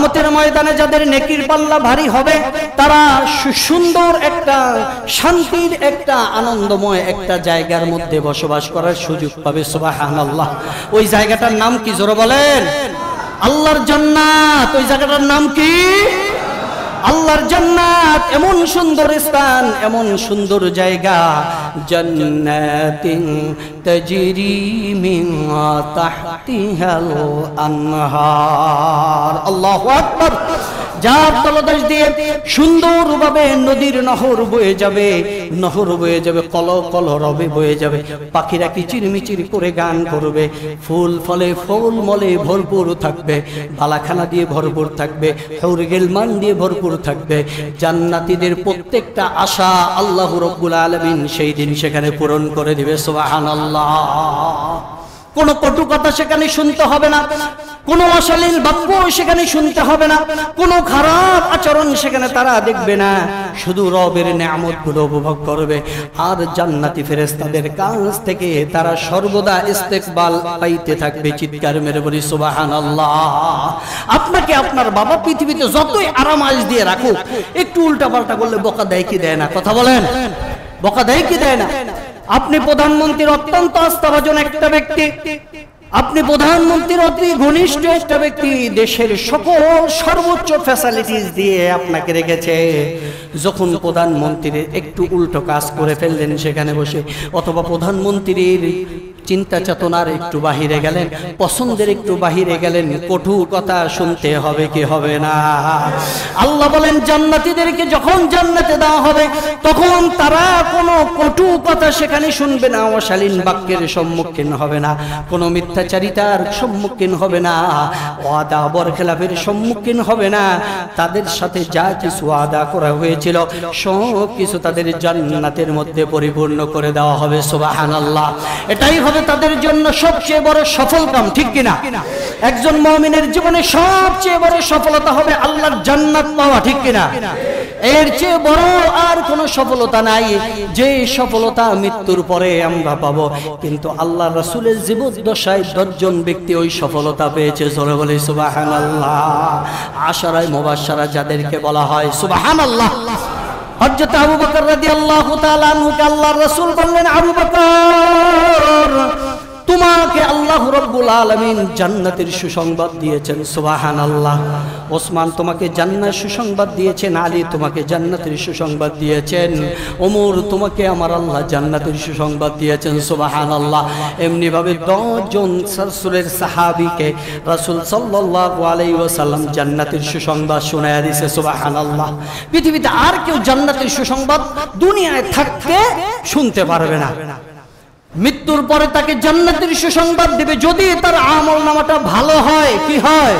কেয়ামতের ময়দানে যাদের নেকির পাল্লা ভারী হবে তারা সুন্দর একটা শান্তির একটা আনন্দময় একটা জায়গার মধ্যে বসবাস করার সুযোগ পাবে। সুবহানাল্লাহ। ওই জায়গাটার নাম কি জোরে বলেন? আল্লাহর জান্নাত। ওই জায়গাটার নাম কি? আল্লাহর জান্নাত। এমন সুন্দর স্থান, এমন সুন্দর জায়গা, জান্নাতিন তাজরি মিন তাহতিহাল আনহার। আল্লাহু আকবার। যার তলদেশ দিয়ে সুন্দরভাবে নদীর নহর বয়ে যাবে, নহর বয়ে যাবে, কল কল রবে বয়ে যাবে, পাখিরা কিচিরমিচির করে গান করবে, ফুল ফলে ফুল মলে ভরপুর থাকবে, বালাখানা দিয়ে ভরপুর থাকবে, হৌর গেলমান দিয়ে ভরপুর থাকবে। জান্নাতীদের প্রত্যেকটা আশা আল্লাহ রাব্বুল আলামিন সেই দিন সেখানে পূরণ করে দিবে। সুবহানাল্লাহ। কোনো কটু কথা সেখানে শুনতে হবে না, কোনো অশ্লীল বাক্য সেখানে শুনতে হবে না, কোনো খারাপ আচরণ সেখানে তারা দেখবে না, শুধু রবের নেয়ামতগুলো উপভোগ করবে। আর জান্নাতি ফেরেশতাদের কাছ থেকে তারা সর্বদা ইস্তেকবাল পাইতে থাকবে। চিৎকার মেরে বলি সুবহানাল্লাহ। আপনাকে আপনার বাবা পৃথিবীতে যতই আরামাইশ দিয়ে রাখুক, একটু উল্টা পাল্টা করলে বকা দেয় কি দেয় না? কথা বলেন, বকা দেয় কি দেয় না? আপনি প্রধানমন্ত্রীর অত্যন্ত আস্থাভাজন একটা ব্যক্তি, আপনি প্রধানমন্ত্রীর অতি ঘনিষ্ঠ একটা ব্যক্তি, দেশের সকল সর্বোচ্চ ফ্যাসিলিটিস দিয়ে আপনাকে রেখেছে। যখন প্রধানমন্ত্রীর একটু উল্টো কাজ করে ফেললেন সেখানে বসে, অথবা প্রধানমন্ত্রীর চিন্তা চেতনার একটু বাহিরে গেলেন, পছন্দের একটু বাহিরে গেলেন, কটু কথা শুনতে হবে কি হবে না? আল্লাহ বলেন জান্নাতীদেরকে যখন জান্নাতে দেওয়া হবে তখন তারা কোনো কটু কথা সেখানে শুনবে না, অশালীন বাক্যের সম্মুখীন হবে না, কোনো মিথ্যাচারিতার সম্মুখীন হবে না, ওয়াদা বরখেলাফের সম্মুখীন হবে না। তাদের সাথে যা কিছু ওয়াদা করা হয়েছিল সব কিছু তাদের জান্নাতের মধ্যে পরিপূর্ণ করে দেওয়া হবে। সুবহানাল্লাহ। এটাই হবে তাদের জন্য সবচেয়ে বড় সফল কাম, ঠিক কিনা? একজন মুমিনের জীবনে সবচেয়ে বড় সফলতা হবে আল্লাহর জান্নাত পাওয়া, ঠিক কিনা? এর চেয়ে বড় আর কোনো সফলতা নাই, যে সফলতা মৃত্যুর পরে আমরা পাবো। কিন্তু আল্লাহর রাসূলের জীবদ্দশায় 10 জন ব্যক্তি ওই সফলতা পেয়েছে। জোরে বলি সুবহানাল্লাহ। আশারায়ে মুবাশশারা যাদেরকে বলা হয়। সুবহানাল্লাহ। হযরত আবু বকর রাদিয়াল্লাহু তাআলা আনহুকে আল্লাহর রাসূল বললেন, আবু বকর তোমাকে আল্লাহ রাব্বুল আলামিন জান্নাতের সুসংবাদ দিয়েছেন। সুবহানাল্লাহ। ওসমান তোমাকে জান্নাতের সুসংবাদ দিয়েছেন, আলী তোমাকে জান্নাতের সুসংবাদ দিয়েছেন, ওমর তোমাকে আমার আল্লাহ জান্নাতের সুসংবাদ দিয়েছেন। সুবহানাল্লাহ। এমনি ভাবে 10 জন রাসূলের সাহাবীকে রাসূল সাল্লাল্লাহু আলাইহি ওয়াসাল্লাম জান্নাতের সুসংবাদ শোনায়া দিয়েছে। সুবহানাল্লাহ। পৃথিবীতে আর কেউ জান্নাতের সুসংবাদ দুনিয়ায় থাকতে শুনতে পারবে না। মৃত্যুর পরে তাকে জান্নাতের সুসংবাদ দেবে যদি তার আমল নামাটা ভালো হয়। কি হয়?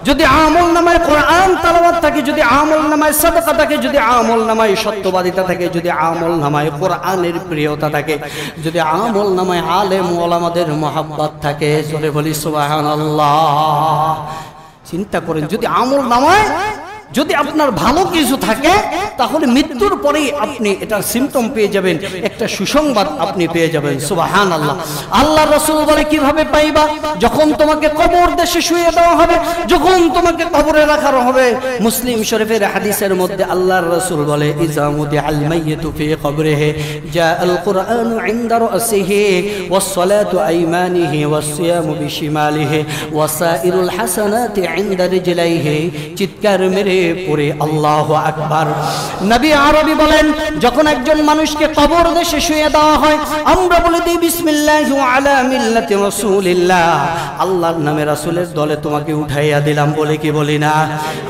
যদি আমল নামায় কোরআন তেলাওয়াত থাকে, যদি আমল নামায় সাদাকা থাকে, যদি আমল নামায় সত্যবাদিতা থাকে, যদি আমল নামায় কোরআনের প্রিয়তা থাকে, যদি আমল নামায় আলেম ওলামাদের মহব্বত থাকে। জোরে বলি সুবহানাল্লাহ। চিন্তা করেন, যদি আমল নামায় যদি আপনার ভালো কিছু থাকে তাহলে মৃত্যুর পরেই আপনি এটার সিম্পটম পেয়ে যাবেন, একটা সুসংবাদ আপনি পেয়ে যাবেন। সুবহানাল্লাহ। আল্লাহর রাসূল বলে কিভাবে পাইবা? যখন তোমাকে কবর দেশে শুয়ে দেওয়া হবে, যখন তোমাকে কবরে রাখা হবে। মুসলিম শরীফের হাদিসের মধ্যে আল্লাহর রাসূল বলে, ইযা মুদিআল মাইয়িতু ফি কবরিহি জাআল কুরআনু ইনদা রাসিহি ওয়াস সালাতু আইমানিহি ওয়াস সিয়ামু বিশিমালিহি ওয়াসাইরুল হাসানাতি ইনদা রিজলাইহি। চিৎকার মেরে পড়ে আল্লাহু আকবার। নবী আরবি বলেন, যখন একজন মানুষকে কবর দেশে শুয়ে দেওয়া হয় আমরা বলে দিই বিসমিল্লাহি আলা মিল্লাতি রাসূলিল্লাহ, আল্লাহর নামে রাসূলের দলে তোমাকে উঠাইয়া দিলাম, বলে কি বলি না?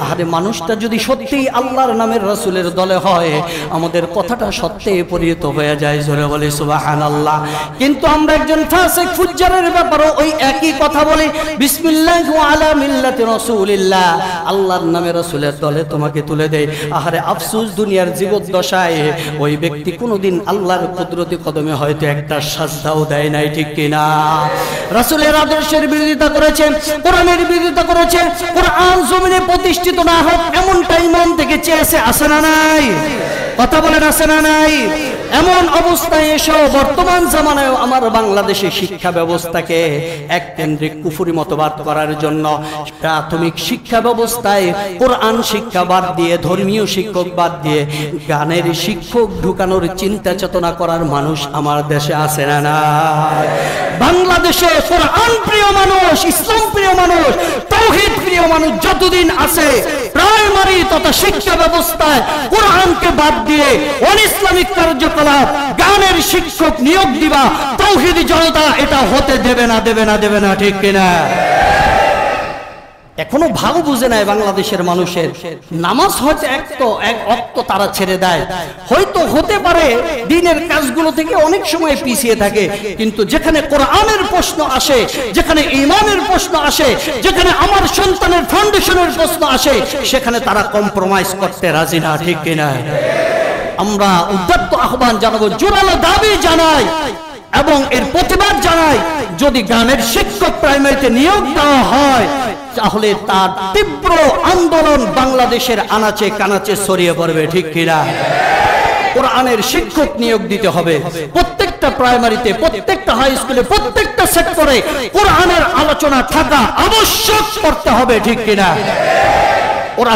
আরে মানুষটা যদি সত্যি আল্লাহর নামের রাসূলের দলে হয় আমাদের কথাটা সত্যে পরিণত হয়ে যায়। জোরে বলি সুবহানাল্লাহ। কিন্তু আমরা একজন ফাসিক ফুজ্জারের ব্যাপারেও ওই একই কথা বলি, বিসমিল্লাহি আলা মিল্লাতি রাসূলিল্লাহ, আল্লাহর নামে রাসূলের দলে তোমাকে তুলে দেয়। আহারে আফসোস, দুনিয়ার জীবদ্দশায় ওই ব্যক্তি কোনোদিন আল্লাহর কুদরতি কদমে হয়তো একটা সাজদাও দেয় নাই, ঠিক কিনা? রাসূলের আদর্শের বিরোধিতা করেছে, কোরআনের বিরোধিতা করেছে, কোরআন জমিনে প্রতিষ্ঠিত না হোক এমনটাই মন থেকে চেয়েছে। আছে না নাই? কথা বলেন, আছে না নাই? এমন অবস্থায় এসেও বর্তমান জামানায় আমার বাংলাদেশে শিক্ষা ব্যবস্থাকে এক কেন্দ্রিক কুফরি মতবাদ করার জন্য প্রাথমিক শিক্ষা ব্যবস্থায় কোরআন শিক্ষা বাদ দিয়ে, ধর্মীয় শিক্ষক বাদ দিয়ে গানের শিক্ষক ঢুকানোর চিন্তা চেতনা করার মানুষ আমার দেশে আছে না? না, বাংলাদেশে কোরআন প্রিয় মানুষ, ইসলাম প্রিয় মানুষ, তাওহীদ প্রিয় মানুষ যতদিন আছে, প্রাইমারি তথা শিক্ষা ব্যবস্থায় কোরআনকে বাদ দিয়ে অনিসলামিক কার্যকলাপ, গানের শিক্ষক নিয়োগ দিবা, তাওহীদি জনতা এটা হতে দেবে না, দেবে না, দেবে না, ঠিক কিনা? এখনো ভালো বুঝে নাই বাংলাদেশের মানুষের। নামাজ হয়তো এক অক্ত তারা ছেড়ে দেয়, হয়তো হতে পারে দিনের কাজগুলো থেকে অনেক সময় পিছিয়ে থাকে, কিন্তু যেখানে কোরআনের প্রশ্ন আসে, যেখানে ঈমানের প্রশ্ন আসে, যেখানে আমার সন্তানের ফাউন্ডেশনের প্রশ্ন আসে, সেখানে তারা কম্প্রোমাইজ করতে রাজি না, ঠিক কিনা? আমরা উদ্যত আহ্বান জানাবো, জোরালো দাবি জানাই এবং এর প্রতিবাদ জানাই, যদি গানের শিক্ষক প্রাইমারিতে নিয়োগ দেওয়া হয় তাহলে তার তীব্র আন্দোলন বাংলাদেশের আনাচে কানাচে ছড়িয়ে পড়বে, ঠিক কিনা? কোরআনের শিক্ষক নিয়োগ দিতে হবে প্রত্যেকটা প্রাইমারিতে, প্রত্যেকটা হাই স্কুলে, প্রত্যেকটা সেক্টরে কোরআনের আলোচনা থাকা আবশ্যক করতে হবে, ঠিক কিনা? ওরা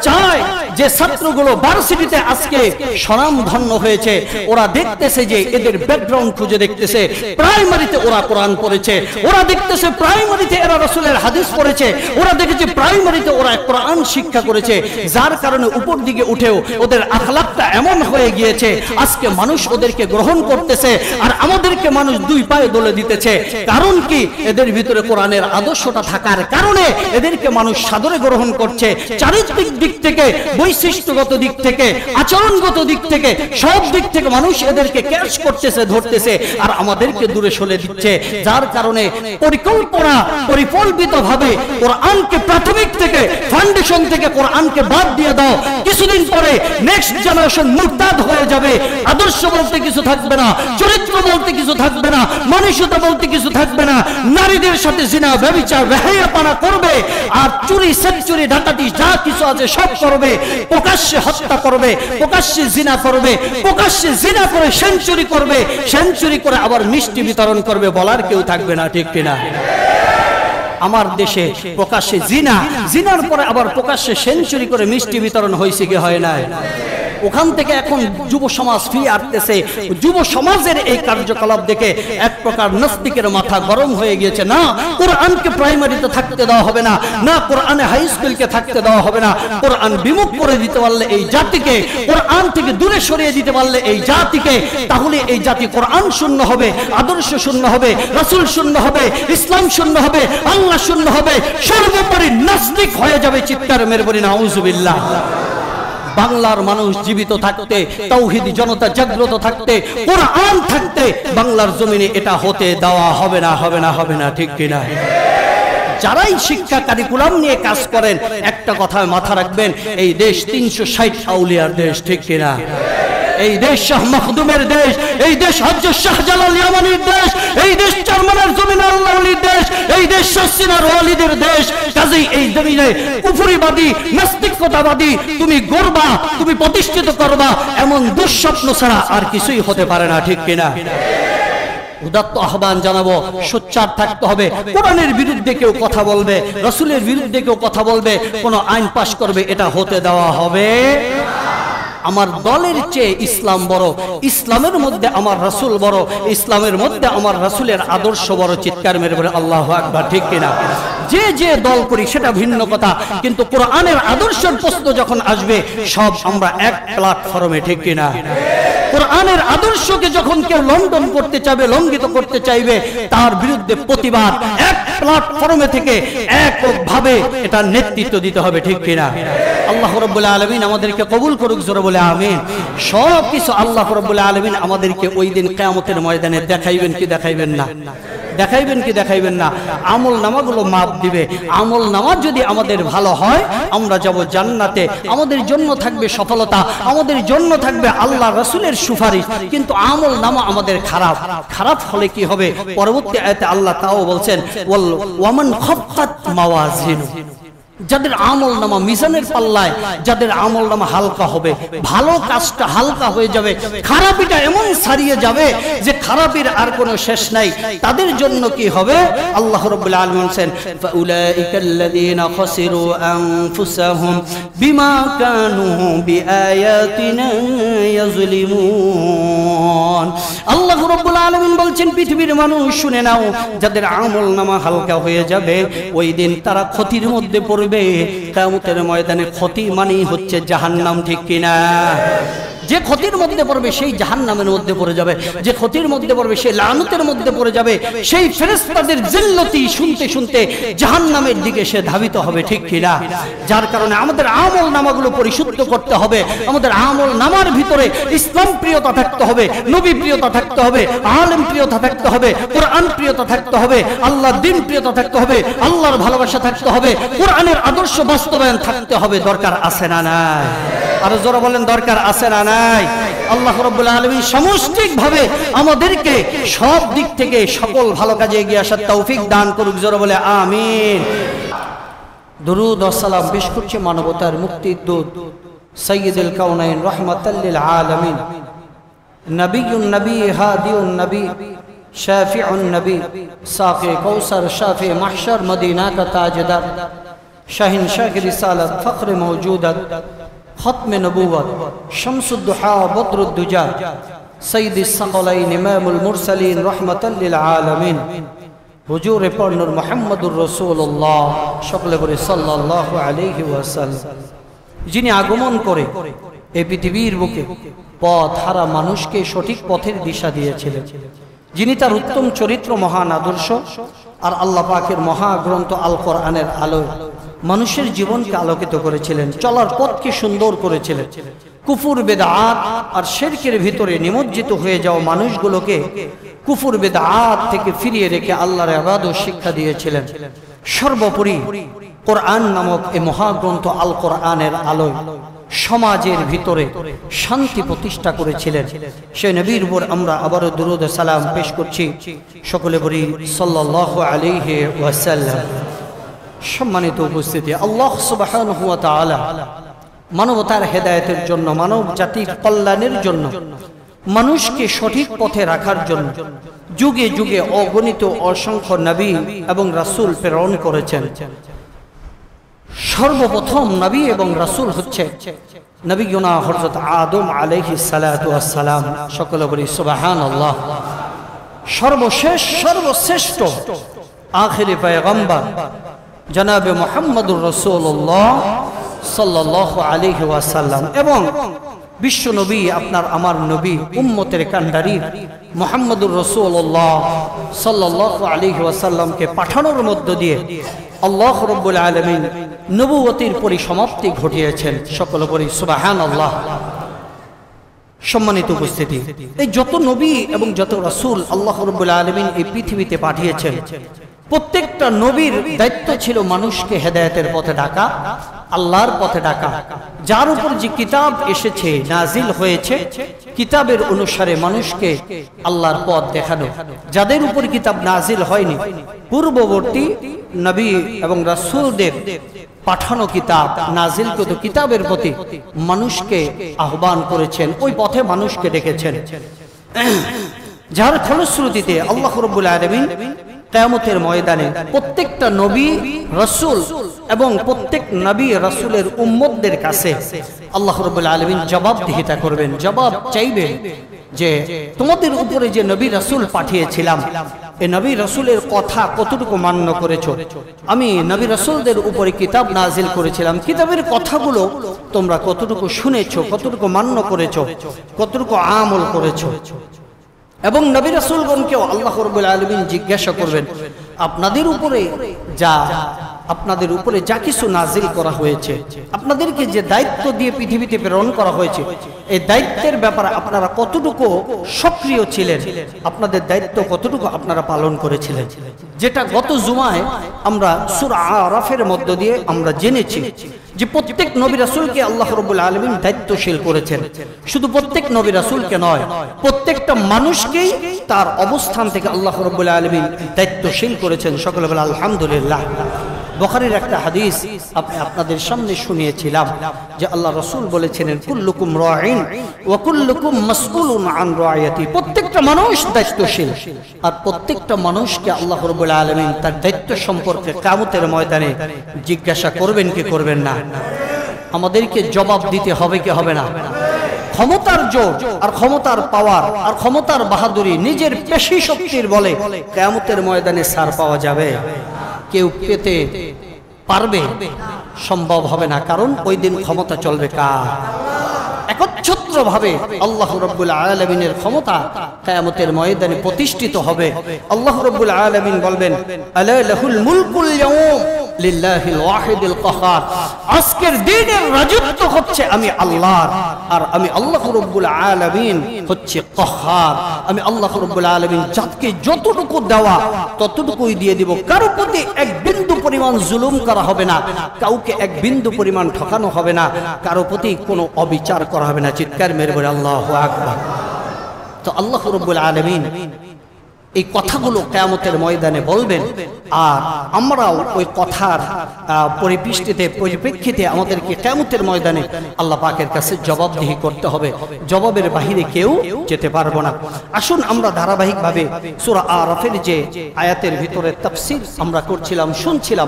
চায় যে ছাত্রগুলো ভার্সিটিতে আজকে স্বনামধন্য হয়েছে, ওরা দেখতেছে যে এদের ব্যাকগ্রাউন্ড খুঁজে দেখতেছে, প্রাইমারিতে ওরা কোরআন পড়েছে, ওরা দেখতেছে প্রাইমারিতে এরা রাসূলের হাদিস পড়েছে, ওরা দেখেছে প্রাইমারিতে ওরা কোরআন শিক্ষা করেছে, যার কারণে উপর দিকে উঠেও ওদের আখলাকটা এমন হয়ে গিয়েছে আজকে মানুষ ওদেরকে গ্রহণ করতেছে, আর আমাদেরকে মানুষ দুই পায়ে দলে দিতেছে। কারণ কি? এদের ভিতরে কোরআনের আদর্শটা থাকার কারণে এদেরকে মানুষ সাদরে গ্রহণ করছে। চারিত্রিক দিক থেকে, বৈশিষ্ট্যগত দিক থেকে, আচরণগত দিক থেকে, সব দিক থেকে মানুষ এদেরকে ক্যাচ করতেছে, ধরতেছে, আর আমাদেরকে দূরে সরে দিচ্ছে। যার কারণে পরিকল্পিতভাবে কোরআনকে প্রাথমিক থেকে, ফাউন্ডেশন থেকে কোরআনকে বাদ দিয়ে দাও, কিছুদিন পরে নেক্সট জেনারেশন মুরতাদ হয়ে যাবে। আদর্শ বলতে কিছু থাকবে না, চরিত্র বলতে কিছু থাকবে না, মানসিকতা বলতে কিছু থাকবে না, নারীদের সাথে জিনা, ব্যভিচার, বেহায়াপনা করবে, আর চুরি, সেঞ্চুরি, ডাকাতি যা কিছু আছে সব করবে, প্রকাশ্যে হত্যা করবে, প্রকাশ্যে জিনা করবে, প্রকাশ্যে জিনা করে সেঞ্চুরি করবে, সেঞ্চুরি করে আবার মিষ্টি বিতরণ করবে, বলার কেউ থাকবে না, ঠিক কিনা? আমার দেশে প্রকাশ্যে জিনার পরে আবার প্রকাশ্যে সেঞ্চুরি করে মিষ্টি বিতরণ হয়েছে কি হয় না? ওখান থেকে এখন যুব সমাজ ফিরে আসতেছে। যুব সমাজের এই কার্যকলাপ দেখে এক প্রকার নাস্তিকের মাথা গরম হয়ে গিয়েছে। না, কোরআনকে প্রাইমারিতে থাকতে দেওয়া হবে না, না কোরআনে হাই স্কুলকে থাকতে দেওয়া হবে না। কোরআন বিমুখ করে দিতে পারলে এই জাতিকে, কোরআন থেকে দূরে সরিয়ে দিতে পারলে এই জাতিকে, তাহলে এই জাতি কোরআন শূন্য হবে, আদর্শ শূন্য হবে, রাসূল শূন্য হবে, ইসলাম শূন্য হবে, আল্লাহ শূন্য হবে, সর্বোপরি নাস্তিক হয়ে যাবে। চিৎকার মেরে বলি নাউজুবিল্লাহ। বাংলার মানুষ জীবিত থাকতে, তাওহীদি জনতা জাগ্রত থাকতে, কোরআন থাকতে বাংলার জমিনে এটা হতে দেওয়া হবে না, হবে না, হবে না, ঠিক কিনা? যারাই শিক্ষা কারিকুলাম নিয়ে কাজ করেন একটা কথা মাথা রাখবেন, এই দেশ 360 আউলিয়ার দেশ, ঠিক কিনা? এই দেশ শাহ মখদুমের দেশ, এই দেশ হযরত শাহজালাল ইয়ামানির দেশ, এই দেশ চরমনার জমিনের আল্লাহর ওলির দেশ, এই দেশ শাসিনার ওয়ালিদের দেশ। কাজেই এই জমিনে কুফরিবাদী, নাস্তিকতাবাদী তুমি গড়বা, তুমি প্রতিষ্ঠিত করবা, এমন দুঃস্বপ্ন ছাড়া আর কিছুই হতে পারে না, ঠিক কিনা? উদাত্ত আহ্বান জানাবো, সোচ্চার থাকতে হবে। কোরআনের বিরুদ্ধে কেউ কথা বলবে, রাসূলের বিরুদ্ধে কেউ কথা বলবে, কোন আইন পাশ করবে, এটা হতে দেওয়া হবে। আমার দলের চেয়ে ইসলাম বড়, ইসলামের মধ্যে আমার রাসূল বড়, ইসলামের মধ্যে আমার রাসূলের আদর্শ বড়। চিৎকার মেরে বলে আল্লাহু আকবার, ঠিক কিনা? যে দল করি সেটা ভিন্ন কথা, কিন্তু কোরআনের আদর্শের প্রশ্ন যখন আসবে সব আমরা এক প্ল্যাটফর্মে, ঠিক কিনা? কোরআনের আদর্শকে যখন কেউ লঙ্ঘন করতে চাইবে, লঙ্ঘিত করতে চাইবে, তার বিরুদ্ধে প্রতিবাদ এক প্ল্যাটফর্মে থেকে এককভাবে এটা নেতৃত্ব দিতে হবে, ঠিক কিনা? আল্লাহ রাব্বুল আলামিন আমাদেরকে কবুল করুক, জোরে বলে আমিন। সব কিছু আল্লাহ রাব্বুল আলামিন আমাদেরকে ওই দিন কিয়ামতের ময়দানে দেখাইবেন কি দেখাইবেন না? দেখাইবেন কি দেখাইবেন না? আমল নামাগুলো মাপ দিবে। আমল নামা যদি আমাদের ভালো হয় আমরা যাব জান্নাতে, আমাদের জন্য থাকবে সফলতা, আমাদের জন্য থাকবে আল্লাহ রাসূলের সুপারিশ। কিন্তু আমল নামা আমাদের খারাপ হলে কি হবে? পরবর্তী আয়াতে আল্লাহ তাও বলছেন, ওয়ামান খাফফাত মাওয়াজিনু, যাদের আমল নামা মিজানের পাল্লায়, যাদের আমল নামা হালকা হবে, ভালো কাজটা হালকা হয়ে যাবে, খারাপিটা এমন ছাড়িয়ে যাবে যে খারাপের আর কোনো শেষ নাই, তাদের জন্য কি হবে? আল্লাহ রাব্বুল আলামিন বলেন ফাউলাইকাল্লাযীনা খাসিরু আনফুসাহুম বিমা কানু বিআয়াতিনা ইয়াজলিমুন। আল্লাহ রাব্বুল আলামিন বলছেন, পৃথিবীর মানুষ শুনে নাও, যাদের আমল নামা হালকা হয়ে যাবে ওই দিন তারা ক্ষতির মধ্যে পড়বে। কিয়ামতের ময়দানে ক্ষতি মানেই হচ্ছে জাহান্নাম, ঠিক কিনা? যে ক্ষতির মধ্যে পড়বে সেই জাহান্নামের মধ্যে পড়ে যাবে, যে ক্ষতির মধ্যে পড়বে সেই লানতের মধ্যে পড়ে যাবে, সেই ফেরেশতাদের জিল্লতি শুনতে শুনতে জাহান্নামের দিকে সে ধাবিত হবে, ঠিক কিনা? যার কারণে আমাদের আমল নামাগুলো পরিশুদ্ধ করতে হবে। আমাদের আমল নামার ভিতরে ইসলাম প্রিয়তা থাকতে হবে, নবী প্রিয়তা থাকতে হবে, আলেম প্রিয়তা থাকতে হবে, কোরআন প্রিয়তা থাকতে হবে, আল্লাহর দ্বীন প্রিয়তা থাকতে হবে, আল্লাহর ভালোবাসা থাকতে হবে, কোরআনের আদর্শ বাস্তবায়ন থাকতে হবে। দরকার আছে না নাই? আরো জোরে বলেন, দরকার আছে না নাই? আল্লাহ রাব্বুল আলামিন সামষ্টিকভাবে আমাদেরকে সব দিক থেকে সকল ভালো কাজে এগিয়ে আসার তৌফিক দান করুক। জোরে বলে আমিন। দুরূদ ও সালাম পেশ করছি মানবতার মুক্তির দূত সাইয়্যিদুল কাউনাইন রাহমাতাল লিল আলামিন, নবিয়ুন নবী, হাদিউন নবী, শাফিউন নবী, সাফি কৌসর, শাফি মাহশর, মদিনা কা তাজদার, শাহিন শাহ রিসালাত, ফখর মওজুদাত, खत्म नबूवत, शम्सुद्दुहा, बद्रुद्दुजा, सय्यिदुस सकलाइन, इमामुल मुरसलीन, रहमतल लिल आलामीन, हुजूर पाक मुहम्मदुर रासूलुल्लाह সকলে বলে সাল্লাল্লাহু আলাইহি ওয়াসাল্লাম। যিনি আগমন করে এই পৃথিবীর বুকে পথ হারা মানুষকে সঠিক পথের দিশা দিয়েছিলেন, যিনি তার উত্তম চরিত্র, মহান আদর্শ আর আল্লাহ পাকের মহাগ্রন্থ আল কোরআনের আলোয় মানুষের জীবনকে আলোকিত করেছিলেন, চলার পথকে সুন্দর করেছিলেন। কুফর বেদআত আর শিরকের ভিতরে নিমজ্জিত হয়ে যাওয়া মানুষগুলোকে কুফর বেদআত থেকে ফিরিয়ে রেখে আল্লাহর ইবাদত শিক্ষা দিয়েছিলেন। সর্বোপরি কোরআন নামক এই মহাগ্রন্থ আল কোরআনের আলোয় সমাজের ভিতরে শান্তি প্রতিষ্ঠা করেছিলেন। সেই নবীর উপর আমরা আবারও দুরূদ ও সালাম পেশ করছি, সকলে বলি সাল্লাল্লাহু আলাইহি ওয়াসাল্লাম। সম্মানিত উপস্থিতি, আল্লাহ সুবহানাহু ওয়া তাআলা মানবতার হেদায়েতের জন্য, মানব জাতির কল্যাণের জন্য, মানুষকে সঠিক পথে রাখার জন্য যুগে যুগে অগণিত অসংখ্য নবী এবং রাসূল প্রেরণ করেছেন। সর্বপ্রথম নবী এবং রাসূল হচ্ছে নবিয়ুনা হযরত আদম আলাইহিস সালাতু ওয়াস সালাম। সকলে বলি সুবহানাল্লাহ। সর্বশেষ সর্বশ্রেষ্ঠ আখিরি পয়গম্বর জনাবে মুহাম্মদুর রাসূলুল্লাহ সাল্লাল্লাহু আলাইহি ওয়াসাল্লাম এবং বিশ্ব নবী, আপনার আমার নবী, উম্মতের কান্ডারি মুহাম্মদুর রাসূলুল্লাহ সাল্লাল্লাহু আলাইহি ওয়াসাল্লামকে পাঠানোর মধ্য দিয়ে আল্লাহ রাব্বুল আলামিন নবুয়তির পরিসমাপ্তি ঘটিয়েছেন। সকলে বলি সুবহানাল্লাহ। সম্মানিত উপস্থিতি, এই যত নবী এবং যত রাসূল আল্লাহ রাব্বুল আলামিন এই পৃথিবীতে পাঠিয়েছেন, প্রত্যেকটা নবীর দায়িত্ব ছিল মানুষকে হেদায়েতের পথে ডাকা, আল্লাহর পথে ডাকা। যার উপর যে কিতাব এসেছে, নাজিল হয়েছে, কিতাবের অনুসারে মানুষকে আল্লাহর পথ দেখানো। যাদের উপর কিতাব নাজিল হয়নি, পূর্ববর্তী নবী এবং রাসূলদের পাঠানো কিতাব, নাজিলকৃত কিতাবের প্রতি মানুষকে আহ্বান করেছেন, ওই পথে মানুষকে ডেকেছেন। যার ফলশ্রুতিতে আল্লাহ রাব্বুল আলামিন কিয়ামতের ময়দানে প্রত্যেকটা নবী, রাসূল এবং প্রত্যেক নবী রাসূলের উম্মতদের কাছে আল্লাহ রাব্বুল আলামিন জবাবদিহিতা করবেন, জবাব চাইবেন যে তোমাদের উপরে যে নবী রাসূল পাঠিয়েছিলাম, এই নবী রাসূলের কথা কতটুকু মান্য করেছো? আমি নবী রাসূলদের উপরে কিতাব নাজিল করেছিলাম, কিতাবের কথাগুলো তোমরা কতটুকু শুনেছো, কতটুকু মান্য করেছো, কতটুকু আমল করেছো? এবং নবী রাসূলগণকেও আল্লাহ রাব্বুল আলামিন জিজ্ঞাসা করবেন, আপনাদের উপরে যা কিছু নাজিল করা হয়েছে, আপনাদেরকে যে দায়িত্ব দিয়ে পৃথিবীতে প্রেরণ করা হয়েছে, এই দায়িত্বের ব্যাপারে আপনারা কতটুকু সক্রিয় ছিলেন, আপনাদের দায়িত্ব কতটুকু আপনারা পালন করেছিলেন? যেটা গত জুমায় আমরা সূরা আরাফের মধ্য দিয়ে আমরা জেনেছি যে প্রত্যেক নবী রাসূলকে আল্লাহ রাব্বুল আলামিন দায়িত্বশীল করেছেন। শুধু প্রত্যেক নবী রাসূলকে নয়, প্রত্যেকটা মানুষকেই তার অবস্থান থেকে আল্লাহ রাব্বুল আলামিন দায়িত্বশীল করেছেন। সকলে বলে আলহামদুলিল্লাহ। বুখারীর একটা হাদিস আপনাদের সামনে শুনিয়েছিলাম যে আল্লাহ রাসূল বলেছেন কুল্লুকুম রাঈন ওয়া কুল্লুকুম মাসউলুন আন রাইয়াতি, প্রত্যেকটা মানুষ দায়িত্বশীল আর প্রত্যেকটা মানুষকে আল্লাহ রাব্বুল আলামিন তার দায়িত্ব সম্পর্কে কিয়ামতের ময়দানে জিজ্ঞাসা করবেন কি করবেন না। আমাদেরকে জবাব দিতে হবে কি হবে না। ক্ষমতার জোর আর ক্ষমতার পাওয়ার আর ক্ষমতার বাহাদুরি নিজের পেশি শক্তির বলে কিয়ামতের ময়দানে ছাড় পাওয়া যাবে? কেউ পেতে পারবে? সম্ভব হবে না, কারণ ওই দিন ক্ষমতা চলবে কার? একচ্ছত্রভাবে আল্লাহ রাব্বুল আলামিনের ক্ষমতা কিয়ামতের ময়দানে প্রতিষ্ঠিত হবে। আল্লাহ রাব্বুল আলামিন বলবেন আলা লাহুল মুলকুল ইয়াউম লিল্লাহিল ওয়াহিদিল কাহ্হার, আজকের দিনের রাজত্ব হচ্ছে আমি আল্লাহর, আর আমি আল্লাহ রাব্বুল আলামিন হচ্ছে কাহ্হার। আমি আল্লাহ রাব্বুল আলামিন যাকে যতটুকু দেওয়া ততটুকুই দিয়ে দিব। কারো প্রতি এক বিন্দু পরিমাণ জুলুম করা হবে না, কাউকে এক বিন্দু পরিমাণ ঠকানো হবে না, কারো প্রতি কোনো অবিচার করা হবে না। চিৎকার মেরে বলে আল্লাহু আকবার। তো আল্লাহ রাব্বুল আলামিন এই কথাগুলো কিয়ামতের ময়দানে বলবেন, আর আমরাও ওই কথার পরিপ্রেক্ষিতে আমাদেরকে কিয়ামতের ময়দানে আল্লাহ পাকের কাছে জবাবদিহি করতে হবে। জবাবের বাহিরে কেউ যেতে পারবো না। আসুন আমরা ধারাবাহিকভাবে সূরা আরাফের যে আয়াতের ভিতরে তাফসীর আমরা করছিলাম, শুনছিলাম,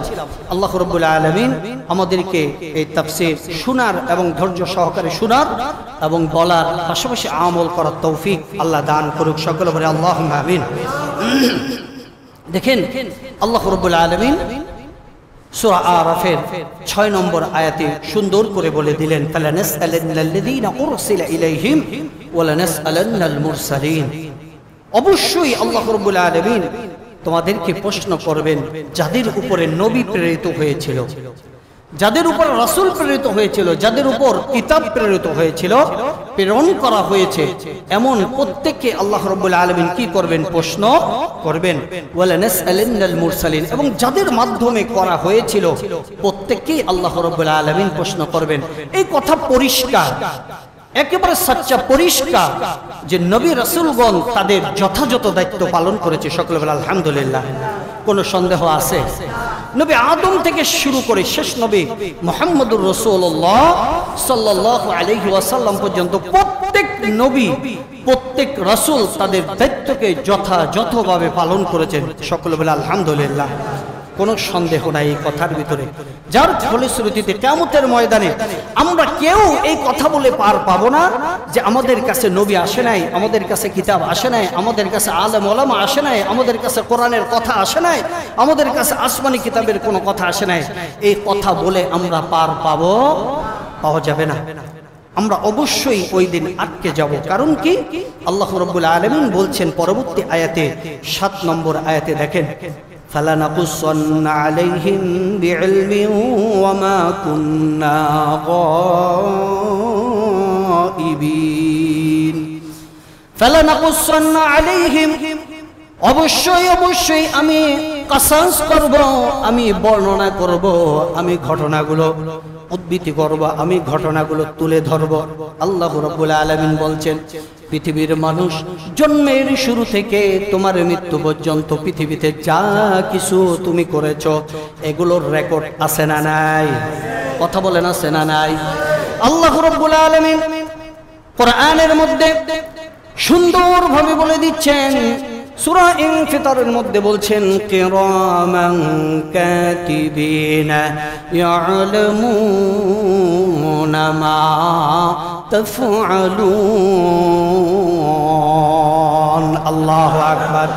আল্লাহ রাব্বুল আলামিন আমাদেরকে এই তাফসীর শোনার এবং ধৈর্য সহকারে শোনার এবং বলার পাশাপাশি আমল করার তৌফিক আল্লাহ দান করুক। সকলে বলে আল্লাহুম্মা আমিন। দেখেন আল্লাহ রাব্বুল আলামিন সূরা আরাফের 6 নম্বর আয়াতে সুন্দর করে বলে দিলেন ফালানাসআলান্নাল্লাযীনা উরসিলা ইলাইহিম ওয়া লানাসআলান্নাল মুরসালিন। অবশ্যই আল্লাহ রাব্বুল আলামিন তোমাদেরকে প্রশ্ন করবেন যাদের উপরে নবী প্রেরিত হয়েছিল, যাদের উপর রাসূল প্রেরিত হয়েছিল, যাদের উপর কিতাব প্রেরিত হয়েছিল, প্রেরণ করা হয়েছে, এমন প্রত্যেককে আল্লাহ রাব্বুল আলামিন কি করবেন? প্রশ্ন করবেন। ওয়ালা নাসআলান্নাল মুরসালিন, এবং যাদের মাধ্যমে করা হয়েছিল প্রত্যেককেই আল্লাহ রাব্বুল আলামিন প্রশ্ন করবেন। এই কথা পরিষ্কার, একেবারে সচ্চা পরিষ্কার যে নবী রাসূলগণ তাদের যথাযথ দায়িত্ব পালন করেছে। সকলে বলে আলহামদুলিল্লাহ। কোনো সন্দেহ আছে? নবী আদম থেকে শুরু করে শেষ নবী মুহাম্মদুর রাসূলুল্লাহ সাল্লাল্লাহু আলাইহি ওয়াসাল্লাম পর্যন্ত প্রত্যেক নবী, প্রত্যেক রাসূল তাদের দায়িত্বকে যথাযথভাবে পালন করেছেন। সকলে বলে আলহামদুলিল্লাহ। কোনো সন্দেহ নাই এই কথার ভিতরে, যার ফলশ্রুতিতে কিয়ামতের ময়দানে আমরা কেউ এই কথা বলে পার পাবো না যে আমাদের কাছে নবী আসে নাই, আমাদের কাছে কিতাব আসে নাই, আমাদের কাছে আলেম ওলামা আসে নাই, আমাদের কাছে কোরআনের কথা আসে নাই, আমাদের কাছে আসমানি কিতাবের কোনো কথা আসে নাই। এই কথা বলে আমরা পার পাওয়া যাবে না। আমরা অবশ্যই ওই দিন আটকে যাব। কারণ কি? আল্লাহ রাব্বুল আলামিন বলছেন পরবর্তী আয়াতে 7 নম্বর আয়াতে, দেখেন فَلَنَقُصَّنَّ عَلَيْهِمْ بِعِلْمٍ وَمَا كُنَّا غَائِبِينَ। فَلَنَقُصَّنَّ عَلَيْهِمْ, অবশ্যই আমি কাসাস করব, আমি বর্ণনা করব, আমি ঘটনাগুলো উদ্ধৃতি করব, আমি ঘটনাগুলো তুলে ধরব। আল্লাহ রাব্বুল আলামিন বলছেন পৃথিবীর মানুষ জন্মের শুরু থেকে তোমার মৃত্যু পর্যন্ত পৃথিবীতে যা কিছু তুমি করেছো এগুলোর রেকর্ড আছে না নাই? কথা বলেন আছে না নাই? আল্লাহ রাব্বুল আলামিন কোরআনের মধ্যে সুন্দরভাবে বলে দিচ্ছেন। সূরা ইনফিতারের মধ্যে বলছেন কিরামান কাতিবিনা ইয়ালামুনা মা তাফআলুন। আল্লাহু আকবার।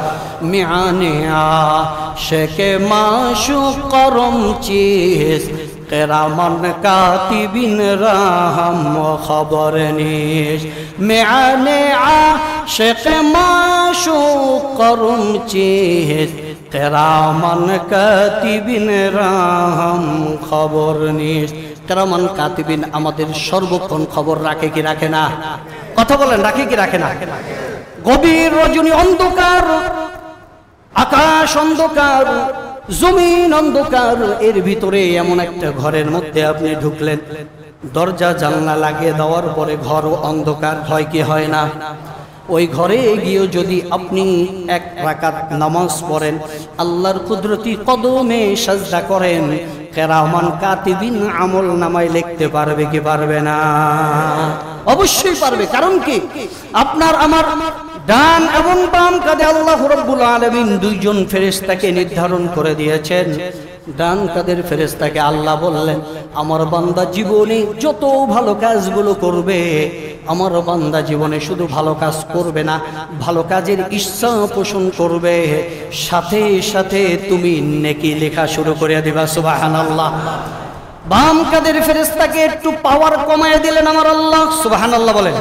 মিআনে আশিকে মাশুক করম চিজ কিরামান কাতিবিন রাহম খবর নিশ। মিআনে আশিকে মাশুক করম চিজ কিরামান কাতিবিন রাহম খবর নিশ। কিরামান কাতিবিন আমাদের সর্বক্ষণ খবর রাখে কি রাখে না? কথা বলেন, রাখে কি রাখে না? গভীর রজনী অন্ধকার, আকাশ অন্ধকার, জমিন অন্ধকার, এর ভিতরে এমন একটা ঘরের মধ্যে আপনি ঢুকলেন, দরজা জানলা লাগিয়ে দেওয়ার পরে ঘর অন্ধকার হয় কি হয় না? ওই ঘরে গিয়েও যদি আপনি এক রাকাত নামাজ পড়েন, আল্লাহর কুদরতি কদমে সাজদা করেন, কিরামান কাতিবিন আমল নামায় লিখতে পারবে কি পারবে না? অবশ্যই পারবে। কারণ কি, আপনার আমার ডান এবং বাম কাঁধে আল্লাহ রাব্বুল আলামিন দুইজন ফেরেশতাকে নির্ধারণ করে দিয়েছেন। ডান কাঁধের ফেরেশতাকে আল্লাহ বললেন, আমার বান্দা জীবনে যত ভালো কাজগুলো করবে, আমার বান্দা জীবনে শুধু ভালো কাজ করবে না, ভালো কাজের ইচ্ছা পোষণ করবে, সাথে সাথে তুমি নেকি লেখা শুরু করে দিবা। সুবহানাল্লাহ। বাম কাঁধের ফেরেশতাকে একটু পাওয়ার কমায় দিলেন আমার আল্লাহ। সুবহানাল্লাহ বলেন।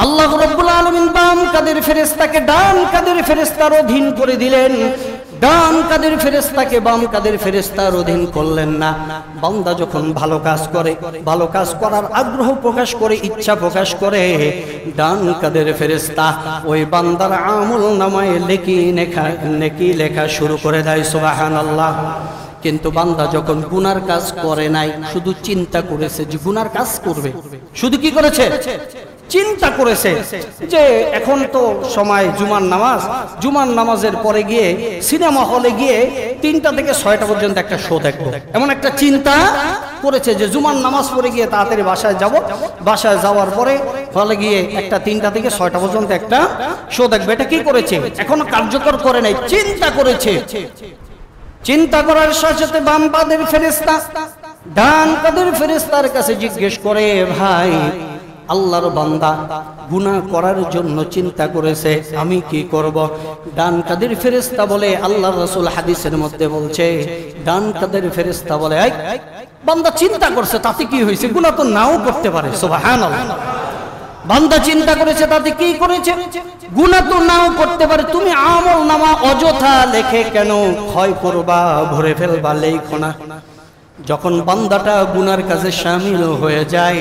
আল্লাহ রাব্বুল আলামিন বাম কাঁধের ফেরেশতাকে ডান কাঁধের ফেরেশতার অধীন করে দিলেন। ডান কাঁধের ফেরেশতাকে বাম কাঁধের ফেরেশতার অধীন করলেন না। বান্দা যখন ভালো কাজ করে, ভালো কাজ করার আগ্রহ প্রকাশ করে, ইচ্ছা প্রকাশ করে, ডান কাঁধের ফেরেশতা ওই বান্দার আমল নামায় নেকি লেখা শুরু করে দেয়। সুবহানাল্লাহ। কিন্তু বান্দা যখন গুনার কাজ করে নাই, শুধু চিন্তা করেছে যে গুনার কাজ করবে, শুধু কি করেছে? চিন্তা করেছে যে এখন তো সময় জুমার নামাজ, জুমার নামাজের পরে গিয়ে সিনেমা হলে গিয়ে 3টা থেকে 6টা পর্যন্ত একটা শো দেখবো, এমন একটা চিন্তা করেছে যে জুমার নামাজ পড়ে গিয়ে তাড়াতাড়ি বাসায় যাব, বাসায় যাওয়ার পরে হলে গিয়ে একটা 3টা থেকে 6টা পর্যন্ত একটা শো দেখবে। এটা কি করেছে? এখনো কার্যকর করে নাই, চিন্তা করেছে। চিন্তা করার সাথে সাথে বাম কাঁধের ফেরেশতা ডান কাঁধের ফেরেশতার কাছে জিজ্ঞেস করে, ভাই আল্লাহর বান্দা গুনাহ করার জন্য চিন্তা করেছে, আমি কি করব? ডান কাঁধের ফেরেশতা বলে, আল্লাহর রাসূল হাদিসের মধ্যে বলছে, ডান কাঁধের ফেরেশতা বলে, এই বান্দা চিন্তা করছে, তাতে কি হয়েছে? গুনাহ তো নাও করতে পারে। সুবহানাল্লাহ। বান্দা চিন্তা করেছে, তাতে কি করেছে? গুনাহ তো নাও করতে পারে, তুমি আমল নামা অযথা লেখে কেন ক্ষয় করবা, ভরে ফেলবা, লেখো না। যখন বান্দাটা গুনার কাজে শামিল হয়ে যায়,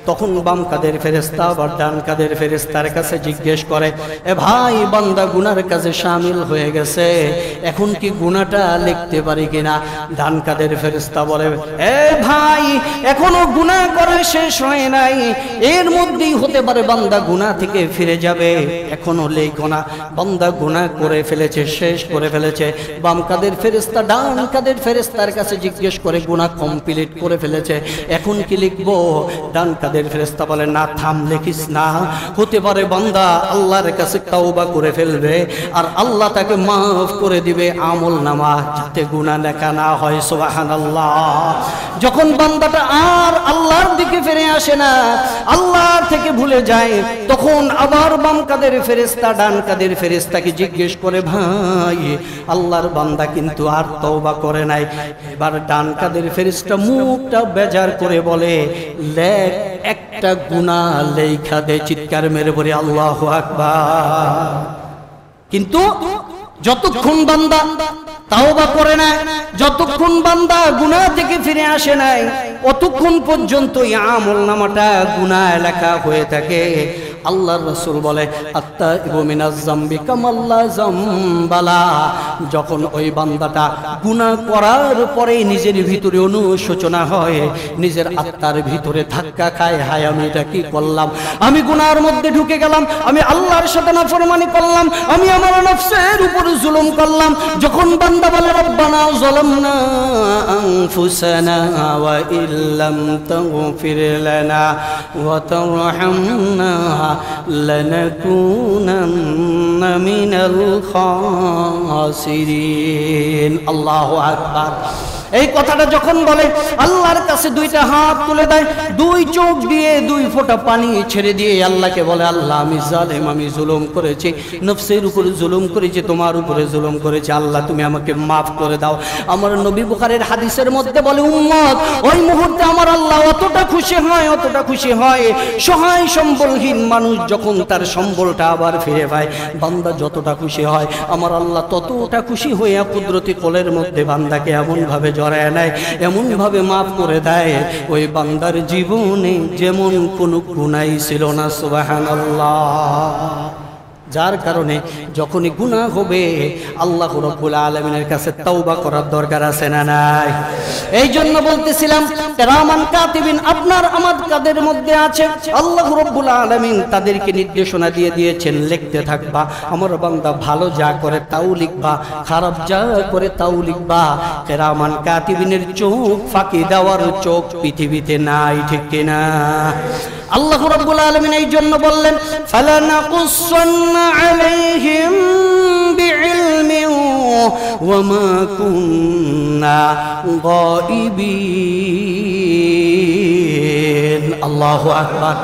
তখন বাম কাঁধের ফেরেশতা বা ডান কাঁধের ফেরেশতার কাছে জিজ্ঞেস করে, এ ভাই বান্দা গুনার কাজে শামিল হয়ে গেছে, এখন কি গুনাহটা লিখতে পারি কিনা? ডান কাঁধের ফেরেশতা বলে, এ ভাই এখনো গুনাহ করা শেষ হয় নাই, এর মধ্যেই হতে পারে বান্দা গুনাহ থেকে ফিরে যাবে, এখনো লেখো না। বান্দা গুনাহ করে ফেলেছে, শেষ করে ফেলেছে। বাম কাঁধের ফেরেশতা ডান কাঁধের ফেরেশতার কাছে জিজ্ঞেস করে, গুনাহ কমপ্লিট করে ফেলেছে, এখন কি লিখবো? ডান কাঁধের ফেরেশতা বলে, না থাম, লিখিস না, হতে পারে বান্দা আল্লাহর কাছে তওবা করে ফেলবে আর আল্লাহ তাকে মাফ করে দিবে আমল নামা, যাতে গুনাহ লেখা না হয়। সুবহানাল্লাহ। যখন বান্দাটা আর আল্লাহর দিকে ফিরে আসে না, আল্লাহর থেকে ভুলে যায়, তখন আবার বাম কাঁধের ফেরেশতা ডান কাঁধের ফেরেশতাকে জিজ্ঞেস করে, ভাই আল্লাহর বান্দা কিন্তু আর তওবা করে নাই। এবার ডান কাঁধের ফেরেশতা মুখটা বেজার করে বলে, লেখ একটা গুনাহ লেখা দে। চিৎকার মেরে বলে আল্লাহু আকবার। কিন্তু যতক্ষণ বান্দা তাওবা করে না, যতক্ষণ বান্দা গুনাহ থেকে ফিরে আসে নাই, অতক্ষণ পর্যন্ত এই আমল নামাটা গুনাহ লেখা হয়ে থাকে। আল্লাহর রাসূল বলে, আত্তাইবু মিনাজ যামবি কামাল্লা যামবালা। যখন ওই বান্দাটা গুনাহ করার পরে নিজের ভিতরে অনুশোচনা হয়, নিজের আত্মার ভিতরে ধাক্কা খায়, হায় আমি এটা কি করলাম, আমি গুনাহের মধ্যে ঢুকে গেলাম, আমি আল্লাহর সাথে নাফরমানি করলাম, আমি আমার নফসের উপর জুলুম করলাম। যখন বান্দা বলে, রব্বানা যালামনা আনফুসানা ওয়া ইল্লাম তাগফির লানা ওয়া তারহামনা লানাকুনান্না মিনাল খাসিরিন। আল্লাহু আকবার। এই কথাটা যখন বলে, আল্লাহর কাছে 2টা হাত তুলে দেয়, 2 চোখ দিয়ে 2 ফোঁটা পানি ছেড়ে দিয়ে আল্লাহকে বলে, আল্লাহ আমি জালেম, আমি জুলুম করেছি, নফসের উপরে জুলুম করেছি, তোমার উপরে জুলুম করেছি, আল্লাহ তুমি আমাকে মাফ করে দাও। আমার নবী বুখারীর হাদিসের মধ্যে বলে, উম্মত ওই মুহূর্তে আমার আল্লাহ অতটা খুশি হয়, অতটা খুশি হয়, সহায় সম্বলহীন মানুষ যখন তার সম্বলটা আবার ফিরে পায়, বান্দা যতটা খুশি হয়, আমার আল্লাহ ততটা খুশি হইয়া কুদরতি কোলের মধ্যে বান্দাকে এমন ভাবে জড়ায় নেয়, এমন ভাবে মাফ করে দেয়, ওই বান্দার জীবনে যেমন কোনো গুনাহ ছিল না। সুবহানাল্লাহ। যার কারণে যখনই গুনাহ হবে আল্লাহ রাব্বুল আলামিনের কাছে তওবা করার দরকার আছে না নাই? এই জন্য বলতেছিলাম কিরামান কাতিবিন আপনার আমার কাদের মধ্যে আছে, আল্লাহ রাব্বুল আলামিন তাদেরকে নির্দেশনা দিয়ে দিয়েছেন লিখতে থাকবা, আমার বান্দা ভালো যা করে তাও লিখবা, খারাপ যা করে তাও লিখবা। কিরামান কাতিবিনের চোখ ফাঁকি দেওয়ার চোখ পৃথিবীতে নাই, ঠিক কিনা? আল্লাহ রাব্বুল আলামিন এই জন্য বললেন ফালানাকুসান্না আলাইহিম বিইলমিন ওয়া মা কুন্না গায়িবিন। আল্লাহু আকবার।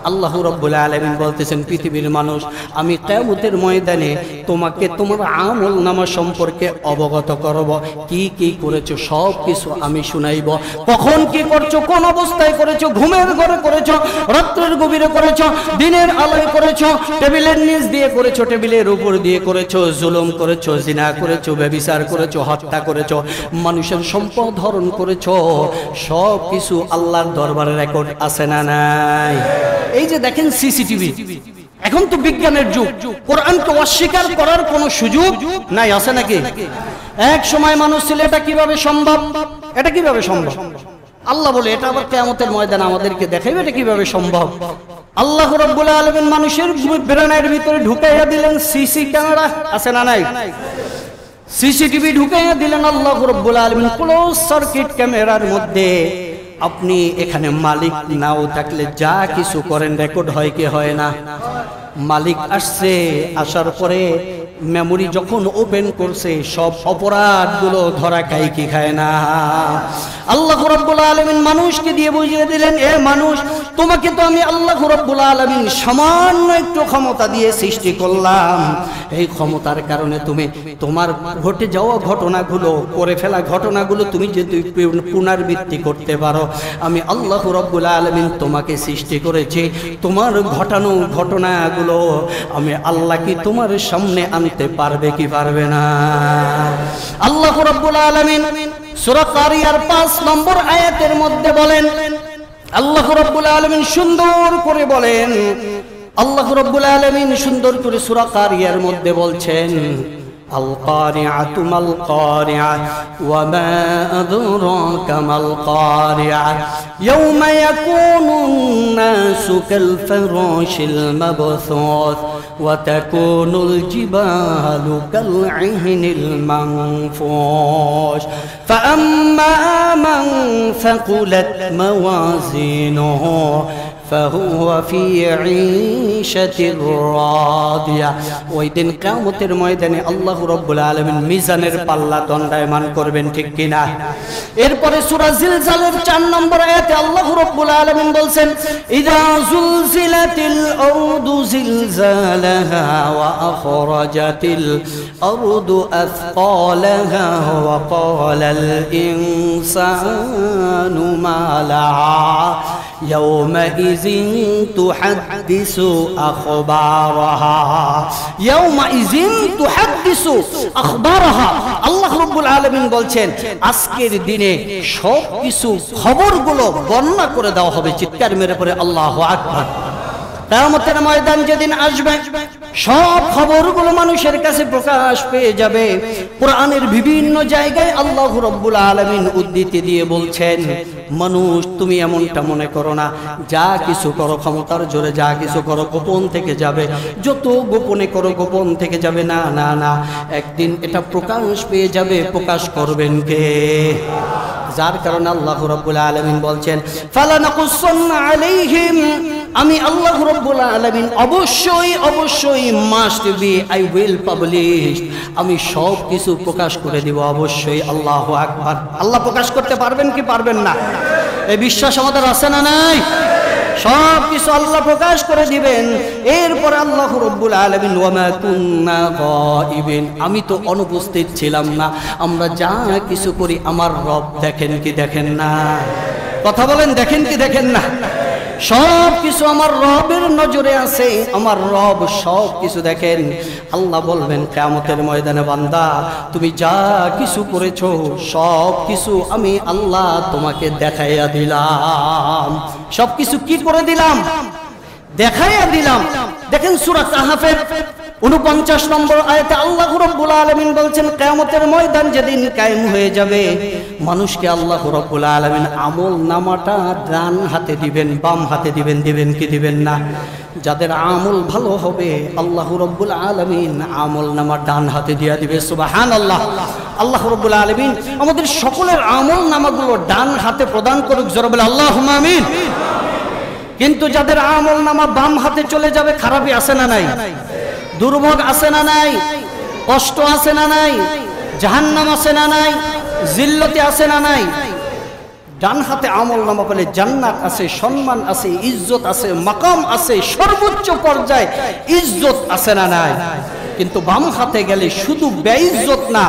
আল্লাহ রাব্বুল আলামিন বলতেছেন পৃথিবীর মানুষ আমি কিয়ামতের ময়দানে তোমাকে তোমার আমল নামা সম্পর্কে অবগত করব, কি কি করেছো সব কিছু আমি শুনাইব। কখন কি করছো, কোন অবস্থায় করেছো, ঘুমের ঘরে করেছো, রাত্রের গভীরে করেছো, দিনের আলোয় করেছো, টেবিলের নিচ দিয়ে করেছো, টেবিলের উপর দিয়ে করেছো, জুলুম করেছো, জিনা করেছো, ব্যভিচার করেছো, হত্যা করেছো, মানুষের সম্পদ হরণ করেছো, সব কিছু আল্লাহর দরবারে রেকর্ড আছে না নাই? এই যে দেখেন সিসিটিভি, এখন তো বিজ্ঞানের যুগ, কোরআনকে অস্বীকার করার কোনো সুযোগ নাই, আছে নাকি? এক সময় মানুষ ছিল, এটা কিভাবে সম্ভব? এটা কিভাবে সম্ভব? আল্লাহ বলে এটা আবার কিয়ামতের ময়দানে আমাদেরকে দেখাইবে, এটা কিভাবে সম্ভব? আল্লাহ রাব্বুল আলামিন মানুষের ব্রেনের ভিতরে ঢুকাইয়া দিলেন সিসি ক্যামেরা, আছে না নাই? সিসিটিভি ঢুকাইয়া দিলেন আল্লাহ রাব্বুল আলামিন ক্লোজ সার্কিট ক্যামেরার মধ্যে। আপনি এখানে মালিক নাও থাকলে যা কিছু করেন রেকর্ড হয় কি হয় না? মালিক আসছে, আসার পরে মেমোরি যখন ওপেন করছে সব অপরাধগুলো ধরা খায় কি খায় না? আল্লাহ রাব্বুল আলামিন মানুষকে দিয়ে বুঝিয়ে দিলেন, এ মানুষ তোমাকে তো আমি আল্লাহ রাব্বুল আলামিন সামান্য একটু ক্ষমতা দিয়ে সৃষ্টি করলাম, এই ক্ষমতার কারণে তুমি তোমার ঘটে যাওয়া ঘটনাগুলো, করে ফেলা ঘটনাগুলো তুমি যদি পুনরাবৃত্তি করতে পারো, আমি আল্লাহ রাব্বুল আলামিন তোমাকে সৃষ্টি করেছি, তোমার ঘটানো ঘটনাগুলো আমি আল্লাহ কি তোমার সামনে আনতে পারবে কি পারবে না? আল্লাহ রাব্বুল আলামিন সূরা কারিয়ার 5 নম্বর আয়াতের মধ্যে বলেন, আল্লাহ রাব্বুল আলামিন সুন্দর করে বলেন, আল্লাহ রাব্বুল আলামিন সুন্দর করে সূরা কারিয়ার মধ্যে বলছেন আল কারিআতু মাল কারিআ ওয়া মা আদরাকা মাল কারিআ ইয়াওমা ইয়াকুনুন নাসু কাল ফারাশিল মাবসুস ওয়া তাকুনুল জিবালু কাল ইহনিল মানফুশ ফাআম্মা মান সাকুলাত মাওয়াজিনুহু فهو في عيشة راضية। ওই দিন কিয়ামতের ময়দানে আল্লাহ রাব্বুল আলামিন মিজানের পাল্লা দণ্ডায়মান করবেন, ঠিক কিনা? এরপরে সূরা জিলজালের 4 নম্বর আয়াতে আল্লাহ রাব্বুল আলামিন বলছেন ইযা যুলজিলাতিল আরদু জিলজালাহা ওয়া আখরাজাতিল আরদু আথqalaha ওয়া ক্বালাল ইনসানু মা লাহা يومئذ تحدث أخبارها يومئذ تحدث أخبارها আল্লাহ রাব্বুল আলামিন বলছেন আজকের দিনে সব কিছু খবরগুলো বর্ণনা করে দেওয়া হবে। চিৎকার মেরে পড়ে আল্লাহু আকবার। কিয়ামতের ময়দান যেদিন আসবে সব খবরগুলো মানুষের কাছে প্রকাশ পেয়ে যাবে। কোরআনের বিভিন্ন জায়গায় আল্লাহ রাব্বুল আলামিন উদ্ধৃতি দিয়ে বলছেন, মানুষ তুমি এমনটা মনে করো না, যা কিছু করো ক্ষমতার জোরে যা কিছু করো গোপন থেকে যাবে, যত গোপনে করো গোপন থেকে যাবে। না না না, একদিন এটা প্রকাশ পেয়ে যাবে। প্রকাশ করবেন কে? যার কারণে আল্লাহ রাব্বুল আলামিন বলছেন ফালানাকুসান্না আলাইহিম, আমি আল্লাহ রাব্বুল আলামিন অবশ্যই অবশ্যই must be I will publish, আমি সব কিছু প্রকাশ করে দিব অবশ্যই। আল্লাহু আকবার। আল্লাহ প্রকাশ করতে পারবেন কি পারবেন না? এই বিশ্বাস আমাদের আছে না নাই? সব কিছু আল্লাহ প্রকাশ করে দিবেন। এরপর আল্লাহ রাব্বুল আলামিন ওয়া মা কুন্না গায়িবিন, আমি তো অনুপস্থিত ছিলাম না, আমরা যা কিছু করি আমার রব দেখেন কি দেখেন না? কথা বলেন, দেখেন কি দেখেন না? সব কিছু আমার রবের নজরে আছে, আমার রব সব কিছু দেখেন। আল্লাহ বলবেন কিয়ামতের ময়দানে, বান্দা তুমি যা কিছু করেছো সব কিছু আমি আল্লাহ তোমাকে দেখাইয়া দিলাম। সব কিছু কি করে দিলাম? দেখাইয়া দিলাম। দেখেন সূরা কাহফের 49 নম্বর আয়াতে আল্লাহ রাব্বুল আলামিন বলছেন কিয়ামতের ময়দান যেদিন কায়েম হয়ে যাবে, মানুষকে আল্লাহ রাব্বুল আলামিন আমল নামাটা ডান হাতে দিবেন, বাম হাতে দিবেন। দিবেন কি দিবেন না? যাদের আমল ভালো হবে আল্লাহ রাব্বুল আলামিন আমল নামা ডান হাতে দিয়ে দিবে। সুবহানাল্লাহ। আল্লাহ রাব্বুল আলামিন আমাদের সকলের আমল নামাগুলো ডান হাতে প্রদান করুক। জোরে বলে আল্লাহুম্মা আমিন। কিন্তু যাদের আমল নামা বাম হাতে চলে যাবে, খারাপই আছে না নাই? দুর্ভোগ আছে না নাই? কষ্ট আছে না নাই? জাহান্নাম আছে না নাই? জিল্লতি আছে না নাই? ডান হাতে আমল নামা পেলে জান্নাত আছে, সম্মান আছে, ইজ্জত আছে, মাকাম আছে, সর্বোচ্চ পর্যায়ে ইজ্জত আছে না নাই? কিন্তু বাম হাতে গেলে শুধু বেইজ্জত না,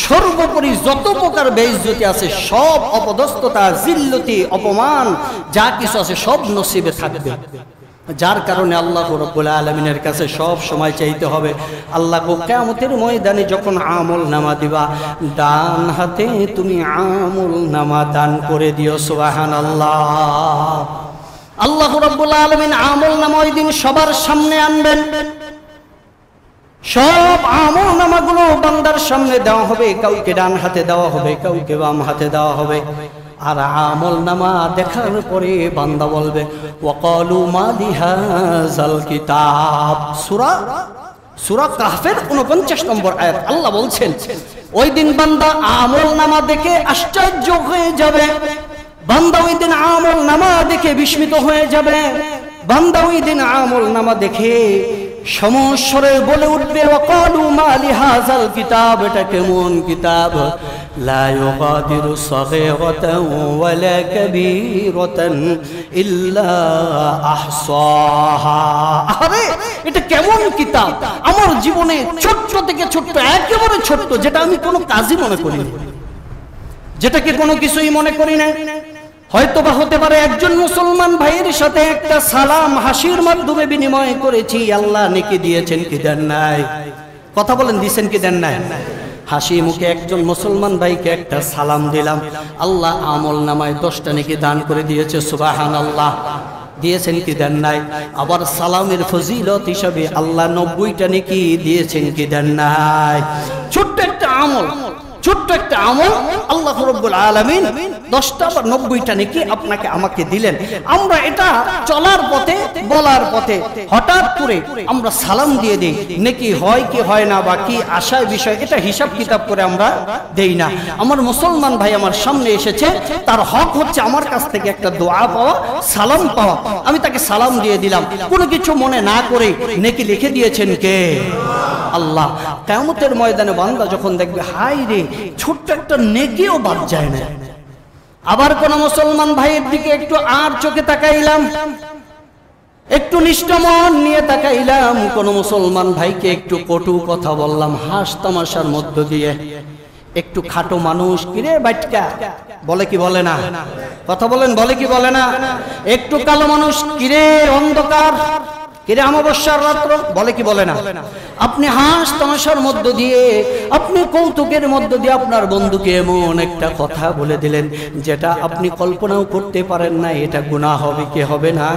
সর্বোপরি যত প্রকার বেইজ্জতি আছে সব, অপদস্থতা, জিল্লতি, অপমান যা কিছু আছে সব নসিবে থাকবে। যার কারণে আল্লাহ রাব্বুল আলামিনের কাছে সব সময় চাইতে হবে, আল্লাহ গো কিয়ামতের ময়দানে যখন আমল নামা দিবা, ডান হাতে তুমি আমল নামা দান করে দিও। সুবহানাল্লাহ। আল্লাহ রাব্বুল আলামিন আমল নামা ওই দিন সবার সামনে আনবেন। সব আমল নামাগুলো বান্দার সামনে দেওয়া হবে, কাউকে ডান হাতে দেওয়া হবে, কাউকে বাম হাতে দেওয়া হবে। আর আমল নামা দেখার পরে বান্দা বলবে ওয়াকালু মা লিহাযাল কিতাব। সূরা কাহফের 49 নম্বর আয়াত আল্লাহ বলছেন, ওই দিন বান্দা আমল নামা দেখে আশ্চর্য হয়ে যাবে, বান্দা ওই দিন আমল নামা দেখে বিস্মিত হয়ে যাবে, বান্দা ওই দিন আমল নামা দেখে সমস্বরে বলে উঠবে ওয়াকালু মা লিহাযাল কিতাব, এটা কেমন কিতাব, লা ইউগাদিরু সাগীরাতান ওয়ালা কাবীরাতান ইল্লা আহসাহা। আরে এটা কেমন কিতাব, আমার জীবনে ছোট্ট থেকে ছোট্ট, একেবারে ছোট্ট, যেটা আমি কোনো কাজই মনে করি না, যেটাকে কোনো কিছুই মনে করি না। হয়তোবা হতে পারে একজন মুসলমান ভাইয়ের সাথে একটা সালাম হাসির মাধ্যমে বিনিময় করেছি, আল্লাহ নেকি দিয়েছেন কি দেন নাই? কথা বলেন, দিয়েছেন কি দেন নাই? হাসি মুখে একজন মুসলমান ভাইকে একটা সালাম দিলাম, আল্লাহ আমল নামায় 10টা নেকি দান করে দিয়েছে। সুবহানাল্লাহ। দিয়েছেন কি দেন নাই? আবার সালামের ফজিলত হিসাবে আল্লাহ 90টা নেকি দিয়েছেন কি দেন নাই? ছোট্ট একটা আমল, ছোট্ট একটা আমল আল্লাহ রাব্বুল আলামিন 10টা বা 90টা নেকি আপনাকে আমাকে দিলেন। আমরা এটা চলার পথে, বলার পথে হঠাৎ করে আমরা সালাম দিয়ে দেই, নেকি হয় কি হয় না বা কি আশায় বিষয়, এটা হিসাব কিতাব করে আমরা দেই না। আমার মুসলমান ভাই আমার সামনে এসেছে, তার হক হচ্ছে আমার কাছ থেকে একটা দোয়া পাওয়া, সালাম পাওয়া, আমি তাকে সালাম দিয়ে দিলাম, কোনো কিছু মনে না করে। নেকি লিখে দিয়েছেন কে? আল্লাহ। কিয়ামতের ময়দানে বান্দা যখন দেখবে হায় রে, ছোট্ট একটা নেকিও বাদ যায় না। আবার কোন মুসলমান ভাইয়ের দিকে একটু আর চোখে তাকাইলাম, একটু নিষ্ঠ মন নিয়ে তাকাইলাম, কোন মুসলমান ভাইকে একটু কটু কথা বললাম হাস তামাশার মধ্য দিয়ে, একটু খাটো মানুষ, কিরে বাইটকা, বলে কি বলে না? কথা বলেন, বলে কি বলে না? একটু কালো মানুষ, কিরে অন্ধকার, কিরে অমাবস্যার রাত্র, বলে কি বলে না? আপনি হাস তামাশার মধ্য দিয়ে, আপনি কৌতুকের মধ্য দিয়ে আপনার বন্ধুকে এমন একটা কথা বলে দিলেন যেটা আপনি কল্পনাও করতে পারেন না, এটা গুনাহ হবে কি হবে না?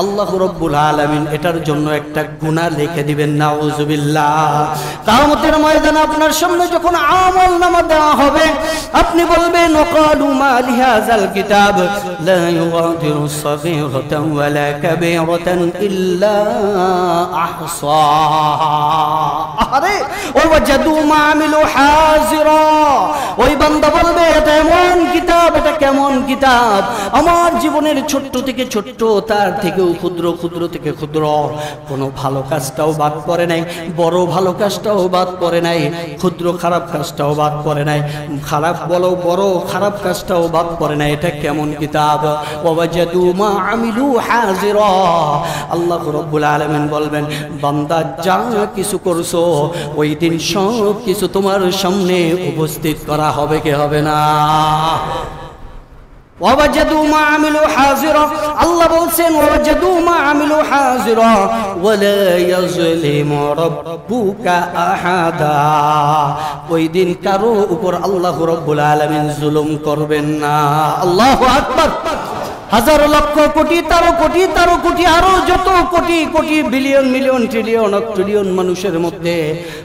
আল্লাহ রাব্বুল আলামিন এটার জন্য একটা গুনাহ লিখে দিবেন। নাউযুবিল্লাহ। কিয়ামতের ময়দানে আপনার সামনে যখন আমল নামা দেওয়া হবে, আপনি বলবেন ওয়াকালু মা লিহাযাল কিতাব লা ইউগাদিরু সাগীরাতান ওয়ালা কাবীরাতান ইল্লা আহসাহা। আরে ওয়াজাদু মা আমিলু হাজিরা, ওই বান্দা বলবে এটা এমন কিতাব, এটা কেমন কিতাব, আমার জীবনের ছোট্ট থেকে ছোট্ট, তার থেকেও ক্ষুদ্র, ক্ষুদ্র থেকে ক্ষুদ্র, কোনো ভালো কাজটাও বাদ পড়ে নাই, বড় ভালো কাজটাও বাদ পড়ে নাই, ক্ষুদ্র খারাপ কাজটাও বাদ পড়ে নাই, খারাপ বলো বড় খারাপ কাজটাও বাদ পড়ে নাই। এটা কেমন কিতাব? ওয়াজাদু মা আমিলু হাজিরা। আল্লাহ রাব্বুল আলামিন বলবেন বান্দা যা কিছু করছো ওই দিন সব কিছু তোমার সামনে উপস্থিত করা হবে কি হবে না? ওয়াজাদু মা আমিলু হাজিরা। আল্লাহ বলছেন ওয়াজাদু মা আমিলু হাজিরা ওয়ালা ইয়াজলিমু রাব্বুকা আহাদা। ওই দিন কারো উপর আল্লাহ রাব্বুল আলামিন জুলুম করবেন না। আল্লাহু আকবার। হাজার লক্ষ কোটি, তারো কোটি, তারো কোটি, আরো যত crore crore billion million trillion trillion মানুষের মধ্যে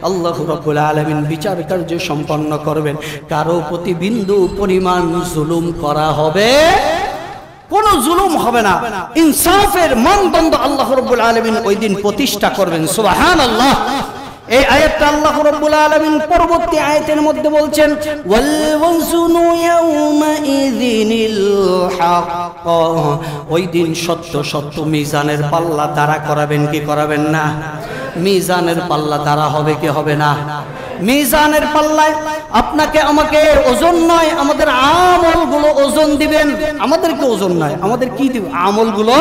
আল্লাহ রাব্বুল আলামিন বিচার কার্য সম্পন্ন করবেন। কারো প্রতি বিন্দু পরিমাণ জুলুম করা হবে, কোন জুলুম হবে না। ইনসাফের মানদণ্ড আল্লাহ রাব্বুল আলামিন ওই দিন প্রতিষ্ঠা করবেন। সুবহানাল্লাহ। এই আয়াতটা আল্লাহ রাব্বুল আলামিন পরবর্তী আয়াতের মধ্যে বলছেন, ওয়াল ওয়াজনু ইয়াউমাইযিনিল হক, ওই দিন সত্য সত্য মিজানের পাল্লা দাঁড়া করাবেন কি করাবেন না? মিজানের পাল্লা দাঁড়া হবে কি হবে না? মিজানের পাল্লায় আপনাকে আমাকে ওজন নয়, আমাদের আমলগুলো ওজন দিবেন। আমাদেরকে ওজন নয়, আমাদের কি দিবেন? আমলগুলো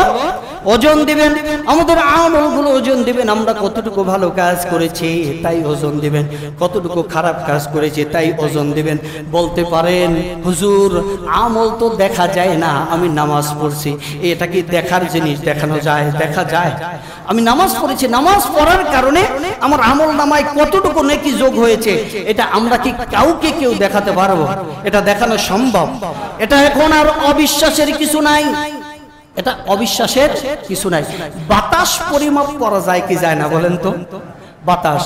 ওজন দিবেন। আমাদের আমলগুলো ওজন দিবেন। আমরা কতটুকু ভালো কাজ করেছি তাই ওজন দিবেন, কতটুকু খারাপ কাজ করেছি তাই ওজন দিবেন। বলতে পারেন, হুজুর আমল তো দেখা যায় না, আমি নামাজ পড়ছি, এটা কি দেখার জিনিস? দেখানো যায়, দেখা যায়। আমি নামাজ পড়েছি, নামাজ পড়ার কারণে আমার আমল নামায় কতটুকু নেকি যোগ হয়েছে, এটা আমরা কি কাউকে কেউ দেখাতে পারবো? এটা দেখানো সম্ভব? এটা এখন আর অবিশ্বাসের কিছু নাই, এটা অবিশ্বাসের কিছু নাই। বাতাস পরিমাপ করা যায় কি যায় না বলেন তো? বাতাস,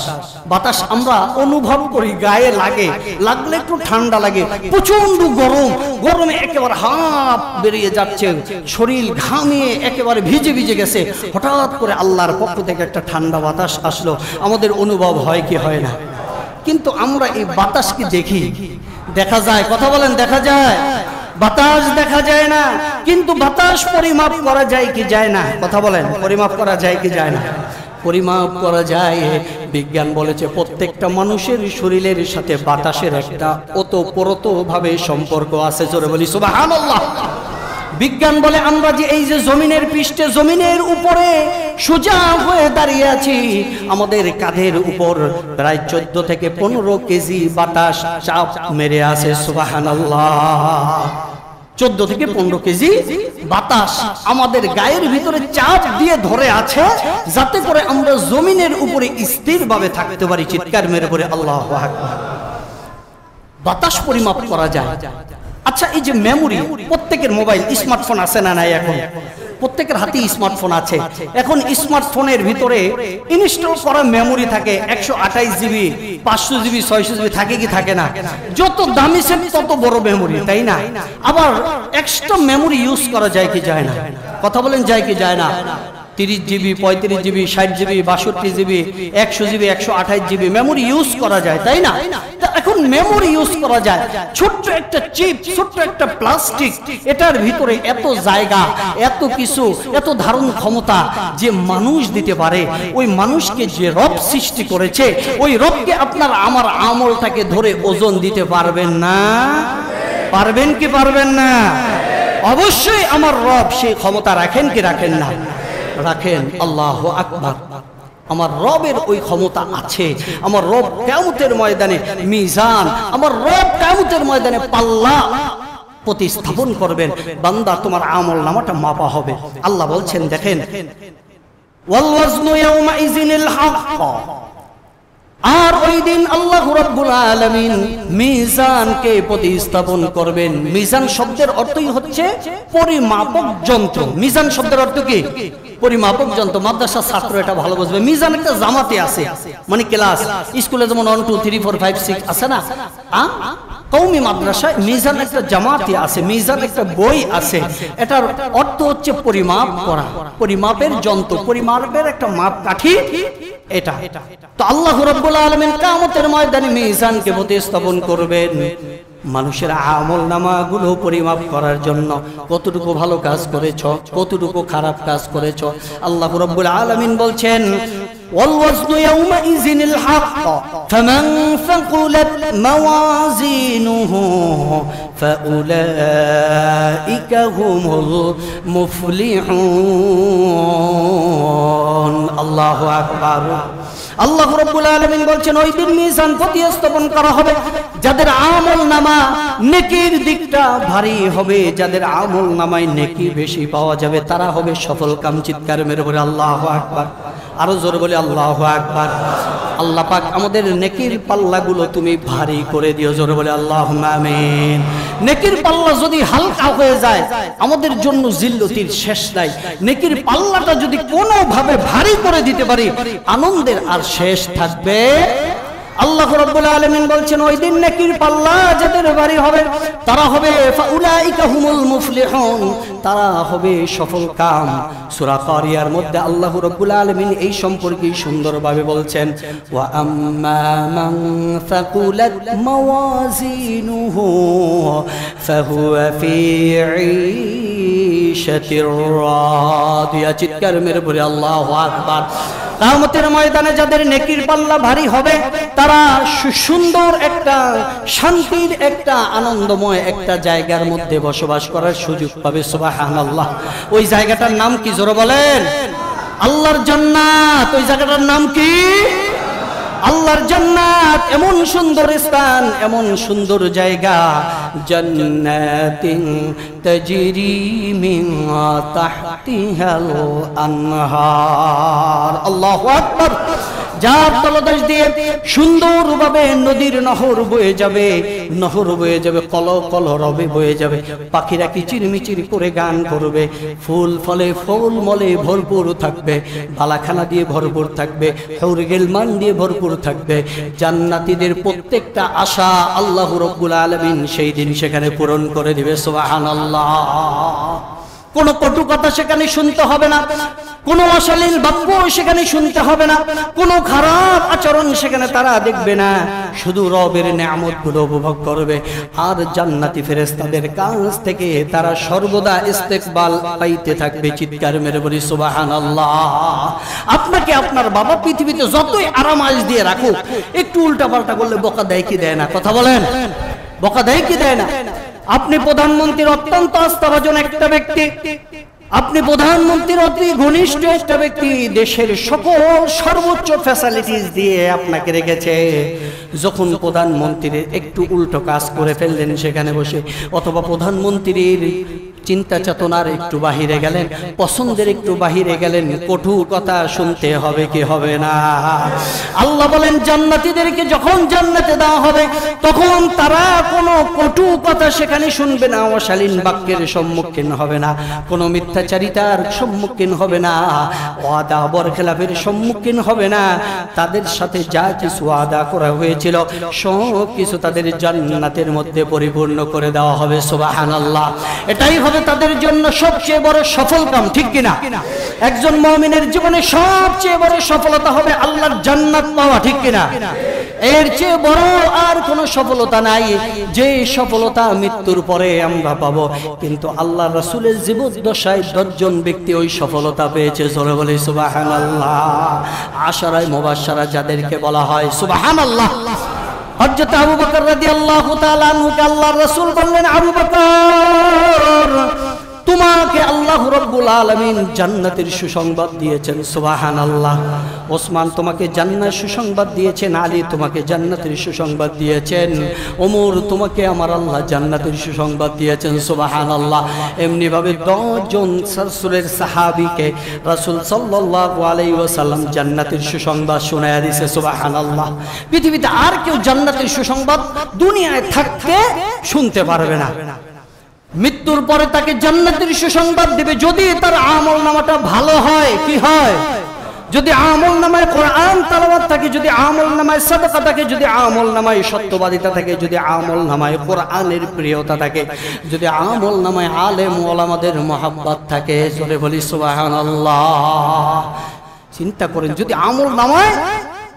বাতাস আমরা অনুভব করি, গায়ে লাগে, লাগলে একটু ঠান্ডা লাগে। প্রচন্ড গরম, গরমে একেবারে হাঁপ বেরিয়ে যাচ্ছে, শরীর ঘামিয়ে একেবারে ভিজে ভিজে গেছে। হঠাৎ করে আল্লাহর পক্ষ থেকে একটা ঠান্ডা বাতাস আসলো, আমাদের অনুভব হয় কি হয় না? কিন্তু আমরা এই বাতাসকে দেখি, দেখা যায়, কথা বলেন, দেখা যায়? বাতাস দেখা যায় না, কিন্তু বাতাস পরিমাপ করা যায় কি যায় না? কথা বলেন, পরিমাপ করা যায় কি যায় না? পরিমাপ করা যায়। বিজ্ঞান বলেছে প্রত্যেকটা মানুষের শরীরের সাথে বাতাসের একটা ওতপ্রোত ভাবে সম্পর্ক আছে। জোরে বলি সুবহানাল্লাহ। বিজ্ঞান বলে আমরা যে এই যে জমিনের পৃষ্ঠে, জমিনের উপরে সোজা হয়ে দাঁড়িয়ে আছি, আমাদের কাঁধের উপর প্রায় 14 থেকে 15 কেজি বাতাস চাপ মেরে আছে। সুবহানাল্লাহ। 14 থেকে 15 কেজি বাতাস আমাদের গায়ের ভিতরে চাপ দিয়ে ধরে আছে, যাতে করে আমরা জমিনের উপরে স্থিরভাবে থাকতে পারি। চিৎকার মেরে পড়ে আল্লাহু আকবার। বাতাস পরিমাপ করা যায়। আচ্ছা, এই যে মেমোরি, প্রত্যেকের মোবাইল স্মার্টফোন আছে না নাই? এখন প্রত্যেকের হাতে স্মার্টফোন আছে। এখন স্মার্টফোনের ভিতরে ইনস্টল করা মেমোরি থাকে 128 জিবি, 500 জিবি, 600 জিবি, থাকে কি থাকে না? যত দামি সেট তত বড় মেমোরি, তাই না? আবার এক্সট্রা মেমোরি ইউজ করা যায় কি যায় না? কথা বলেন, যায় কি যায় না? 30 GB, 35 GB, 60 GB, 62 GB, 100 GB, 128 GB memory use করা যায়, তাই না? এখন মেমোরি ইউজ করা যায়, ছোট্ট একটা চিপ, ছোট্ট একটা প্লাস্টিক, এটার ভিতরে এত জায়গা, এত কিছু, এত ধারণ ক্ষমতা যে মানুষ দিতে পারে। ওই মানুষকে যে রব সৃষ্টি করেছে, ওই রবকে আপনার আমার আমলটাকে ধরে ওজন দিতে পারবেন না? পারবেন কি পারবেন না? অবশ্যই আমার রব সেই ক্ষমতা রাখেন কি রাখেন না? রাখেন। আল্লাহু আকবার। আমার রবের ওই ক্ষমতা আছে। আমার রব কিয়ামতের ময়দানে মিজান, আমার রব কিয়ামতের ময়দানে পাল্লা প্রতিস্থাপন করবেন। বান্দা, তোমার আমল নামাটা মাপা হবে। আল্লাহ বলছেন, দেখেন, ওয়াল ওয়াজনু ইয়াউমাইযিনিল হক, আর ওই দিন আল্লাহ রাব্বুল আলামিন মিজানকে প্রতিস্থাপন করবেন। মিজান শব্দের অর্থই হচ্ছে পরিমাপক যন্ত্র। মিজান শব্দের অর্থ কি? পরিমাপক যন্ত্র। মাদ্রাসার ছাত্র এটা ভালো বুঝবে। মিজান একটা জামাতে আছে, মানে ক্লাস, স্কুলে যেমন 1 2 3 4 5 6 আছে না, কওমি মাদ্রাসায় মিজান একটা জামাতে আছে, মিজান একটা বই আছে। এটার অর্থ হচ্ছে পরিমাপ করা, পরিমাপের যন্ত্র, পরিমাপের একটা মাপকাঠি এটা। তো আল্লাহ রাব্বুল আলামিন কিয়ামতের ময়দানে মিজানকে প্রতিস্থাপন করবেন মানুষের আমল নামাগুলো পরিমাপ করার জন্য। কতটুকু ভালো কাজ করেছো, কতটুকু খারাপ কাজ করেছো। আল্লাহ রাব্বুল আলামিন বলছেন, ওয়াল ওয়াজনু ইয়াউমাইযিনিল হক ফামান ফাকুলাত মাওয়াজিনুহু ফাউলাইকা হুমুল মুফলিহুন। আল্লাহু আকবার। আল্লাহ রাব্বুল আলামিন বলছেন, ওই দিন মিজান প্রতিস্থাপন করা হবে। যাদের আমল নামা নেকির দিকটা ভারী হবে, যাদের আমল নামায় নেকি বেশি পাওয়া যাবে, তারা হবে সফল কাম। চিৎকার মেরে বলে আল্লাহু আকবার। আরো জোরে বলি আল্লাহু আকবার। আল্লাহ পাক আমাদের নেকির পাল্লাগুলো তুমি ভারী করে দিও, জোরে বলি আল্লাহুম্মা আমিন। নেকির পাল্লা যদি হালকা হয়ে যায় আমাদের জন্য জিল্লতির শেষ নাই। নেকির পাল্লাটা যদি কোনোভাবে ভারী করে দিতে পারি আনন্দের আর শেষ থাকবে। আল্লাহ রাব্বুল আলামিন বলছেন ওই দিন নেকির পাল্লা যাদের ভারী হবে তারা হবে ফাউলাইকা হুমুল মুফলিহুন, তারা হবে সফল কাম। সূরা কারিয়ার মধ্যে আল্লাহ রাব্বুল আলামিন এই সম্পর্কে সুন্দরভাবে বলছেন ওয়া আম্মা মান ফাকুলাত মাওয়াজিনুহু ফাহুয়া ফি ঈশাতির রাদিয়া। চিৎকার মেরে বলে আল্লাহু আকবার। কিয়ামতের ময়দানে যাদের নেকির পাল্লা ভারী হবে তারা সুন্দর একটা শান্তির একটা আনন্দময় একটা জায়গার মধ্যে বসবাস করার সুযোগ পাবে। সুবহানাল্লাহ। ওই জায়গাটার নাম কি জোরে বলেন? আল্লাহর জান্নাত। ওই জায়গাটার নাম কি? আল্লাহর জান্নাত। এমন সুন্দর স্থান, এমন সুন্দর জায়গা, জান্নাতিন তাজরি মিন তাহতিহাল আনহার। আল্লাহু আকবার। যার তলদেশ দিয়ে সুন্দরভাবে নদীর নহর বয়ে যাবে, নহর বয়ে যাবে, কল কল রবে বয়ে যাবে, পাখিরা কিচিরমিচির করে গান করবে, ফুল ফলে ফুল মলে ভরপুর থাকবে, বালাখানা দিয়ে ভরপুর থাকবে, হুর গিলমান দিয়ে ভরপুর থাকবে। জান্নাতীদের প্রত্যেকটা আশা আল্লাহ রাব্বুল আলামিন সেই দিন সেখানে পূরণ করে দিবে। সুবহানাল্লাহ। কোনো কটু কথা সেখানে শুনতে হবে না, কোনো অশ্লীল বাক্য সেখানে শুনতে হবে না, কোনো খারাপ আচরণ সেখানে তারা দেখবে না, শুধু রবের নিয়ামতগুলো উপভোগ করবে। আর জান্নাতি ফেরেশতাদের কাছ থেকে তারা সর্বদা ইস্তেকবাল পাইতে থাকবে। চিৎকার মেরে বলি সুবহানাল্লাহ। আপনাকে আপনার বাবা পৃথিবীতে যতই আরামাইশ দিয়ে রাখুক, একটু উল্টাপাল্টা করলে বকা দেয় কি দেয় না? কথা বলেন, বকা দেয় কি দেয় না? আপনি প্রধানমন্ত্রীর অত্যন্ত আস্থাভাজন একটা ব্যক্তি, আপনি প্রধানমন্ত্রীর অতি ঘনিষ্ঠ একটা ব্যক্তি, দেশের সকল সর্বোচ্চ ফ্যাসিলিটিস দিয়ে আপনাকে রেখেছে। যখন প্রধানমন্ত্রীর একটু উল্টো কাজ করে ফেললেন সেখানে বসে, অথবা প্রধানমন্ত্রীর চিন্তা চেতনার একটু বাহিরে গেলেন, পছন্দের একটু বাহিরে গেলেন, কটু কথা শুনতে হবে কি হবে না? আল্লাহ বলেন জান্নাতীদেরকে যখন জান্নাতে দেওয়া হবে তখন তারা কোনো কটু কথা সেখানে শুনবে না, অশালীন বাক্যের সম্মুখীন হবে না, কোনো মিথ্যাচারিতার সম্মুখীন হবে না, ওয়াদা বরখেলাফের সম্মুখীন হবে না। তাদের সাথে যা কিছু ওয়াদা করা হয়েছিল সব কিছু তাদের জান্নাতের মধ্যে পরিপূর্ণ করে দেওয়া হবে। সুবহানাল্লাহ। এটাই হবে তাদের জন্য সবচেয়ে বড় সফল কাম, ঠিক কিনা? একজন মুমিনের জীবনে সবচেয়ে বড় সফলতা হবে আল্লাহর জান্নাত পাওয়া, ঠিক কিনা? এর চেয়ে বড় আর কোনো সফলতা নাই, যে সফলতা মৃত্যুর পরে আমরা পাবো। কিন্তু আল্লাহর রাসূলের জীবদ্দশায় 10 জন ব্যক্তি ওই সফলতা পেয়েছে। জোরে বলি সুবহানাল্লাহ। আশারায়ে মুবাশশারা যাদেরকে বলা হয়। সুবহানাল্লাহ। হযরত আবু বকর রাদিয়াল্লাহু তাআলা আনহুকে আল্লাহর রাসূল বললেন, আবু বকর তোমাকে আল্লাহ রাব্বুল আলামিন জান্নাতের সুসংবাদ দিয়েছেন। সুবহানাল্লাহ। ওসমান তোমাকে জান্নাতের সুসংবাদ দিয়েছেন, আলী তোমাকে জান্নাতের সুসংবাদ দিয়েছেন, ওমর তোমাকে আমার আল্লাহ জান্নাতের সুসংবাদ দিয়েছেন। সুবহানাল্লাহ। এমনি ভাবে 10 জন রাসূলের সাহাবীকে রাসূল সাল্লাল্লাহু আলাইহি ওয়াসাল্লাম জান্নাতের সুসংবাদ শোনায়া দিয়েছে। সুবহানাল্লাহ। পৃথিবীতে আর কেউ জান্নাতের সুসংবাদ দুনিয়ায় থাকতে শুনতে পারবে না। মৃত্যুর পরে তাকে জান্নাতের সুসংবাদ দিবে যদি তার আমল নামাটা ভালো হয়। কি হয়? যদি আমল নামায় কোরআন তেলাওয়াত থাকে, যদি আমল নামায় সাদাকা থাকে, যদি আমল নামায় সত্যবাদিতা থাকে, যদি আমল নামায় কোরআনের প্রিয়তা থাকে, যদি আমল নামায় আলেম ওলামাদের মহব্বত থাকে। জোরে বলি সুবহানাল্লাহ। চিন্তা করেন, যদি আমল নামায়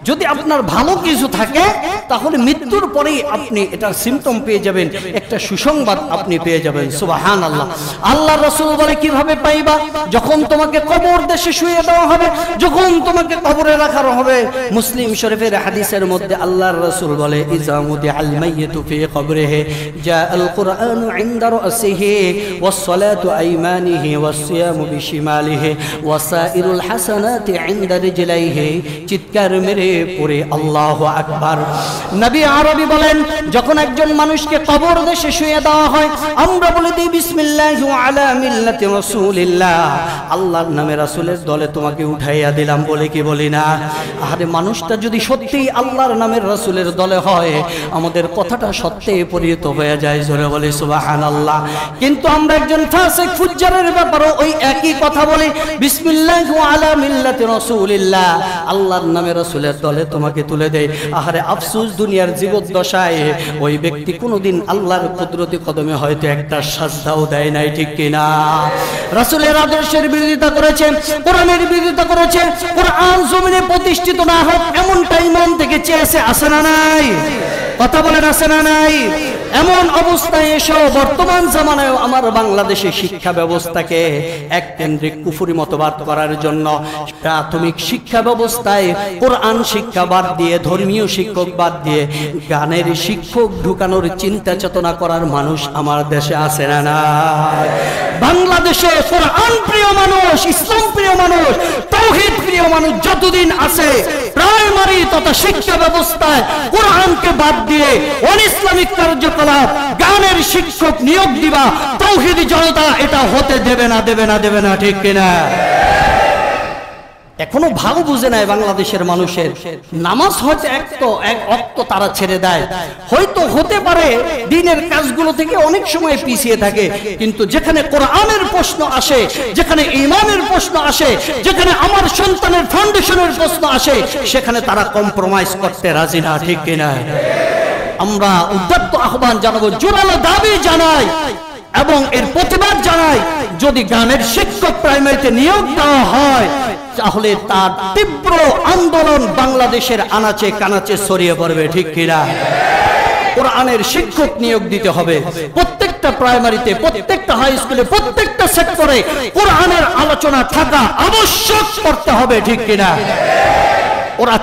যদি আপনার ভালো কিছু থাকে তাহলে মৃত্যুর পরেই আপনি এটার সিম্পটম পেয়ে যাবেন, একটা সুসংবাদ আপনি পেয়ে যাবেন। সুবহানাল্লাহ। আল্লাহর রাসূল বলে কিভাবে পাইবা? যখন তোমাকে কবর দেশে শুয়ে দেওয়া হবে, যখন তোমাকে কবরে রাখা হবে। মুসলিম শরীফের হাদিসের মধ্যে আল্লাহর রাসূল বলে ইযা মুদিআল মাইয়িতু ফি কবরিহি জাআল কুরআনু ইনদা রাসিহি ওয়াস সালাতু আইমানিহি ওয়াস সিয়ামু বিশিমালিহি ওয়াসাইরুল হাসানাতি ইনদা রিজলাইহি। চিৎকার মেরে পড়ে আল্লাহু আকবার। নবী আরবি বলেন, যখন একজন মানুষকে কবর দেশে শুয়ে দেওয়া হয়, আমরা বলে দিই বিসমিল্লাহি আলা মিল্লাতি রাসূলিল্লাহ, আল্লাহর নামে রাসূলের দলে তোমাকে উঠাইয়া দিলাম, বলে কি বলি না? আরে মানুষটা যদি সত্যি আল্লাহর নামের রাসূলের দলে হয়, আমাদের কথাটা সত্যি পরিণত হয়ে যায়, জোরে বলি সুবহানাল্লাহ। কিন্তু আমরা একজন ফাসিক ফুজ্জারের ব্যাপারে ওই একই কথা বলি, বিসমিল্লাহি আলা মিল্লাতি রাসূলিল্লাহ, আল্লাহর নামে রাসূলের দলে তোমাকে তুলে দেয়। আহারে আফসোস, দুনিয়ার জীবদ্দশায় ওই ব্যক্তি কোনোদিন আল্লাহর কুদরতি কদমে হয়তো একটা সাজদাও দেয় নাই, ঠিক কিনা? রাসূলের আদর্শের বিরোধিতা করেছে, কোরআনের বিরোধিতা করেছে, কোরআন জমিনে প্রতিষ্ঠিত না হোক এমনটা ইমান থেকে চেয়েছে, আছে না নাই? কথা বলেন, আছে না নাই? এমন অবস্থায় এসে বর্তমান জামানায় আমার বাংলাদেশের শিক্ষা ব্যবস্থাকে এক কেন্দ্রিক কুফরি মতবাদ করার জন্য প্রাথমিক শিক্ষা ব্যবস্থায় কোরআন শিক্ষা বাদ দিয়ে, ধর্মীয় শিক্ষক বাদ দিয়ে গানের শিক্ষক ঢুকানোর চিন্তা চেতনা করার মানুষ আমার দেশে আছে না না? বাংলাদেশে কোরআন প্রিয় মানুষ, ইসলাম প্রিয় মানুষ, তাওহীদ প্রিয় মানুষ যতদিন আছে, প্রাইমারি তথা শিক্ষা ব্যবস্থায় কোরআনকে বাদ দিয়ে অনিসলামিক কার্যকলাপ, গানের শিক্ষক নিয়োগ দিবা, তাওহীদি জনতা এটা হতে দেবে না, দেবে না, দেবে না, ঠিক কিনা? এখনো ভালো বুঝে নাই বাংলাদেশের মানুষের। নামাজ হয়তো এক অক্ত তারা ছেড়ে দেয়, হয়তো হতে পারে দিনের কাজগুলো থেকে অনেক সময় পিছিয়ে থাকে, কিন্তু যেখানে কোরআনের প্রশ্ন আসে, যেখানে ঈমানের প্রশ্ন আসে, যেখানে আমার সন্তানের ফাউন্ডেশনের প্রশ্ন আসে, সেখানে তারা কম্প্রোমাইজ করতে রাজি না, ঠিক কিনা? আমরা উদ্যত আহ্বান জানাবো, জোরালো দাবি জানাই এবং এর প্রতিবাদ জানাই, যদি গানের শিক্ষক প্রাইমারিতে নিয়োগ দেওয়া হয় তাহলে তার তীব্র আন্দোলন বাংলাদেশের আনাচে কানাচে ছড়িয়ে পড়বে, ঠিক কিনা? কোরআনের শিক্ষক নিয়োগ দিতে হবে প্রত্যেকটা প্রাইমারিতে, প্রত্যেকটা হাই স্কুলে, প্রত্যেকটা সেক্টরে কোরআনের আলোচনা থাকা আবশ্যক করতে হবে, ঠিক কিনা? ওরা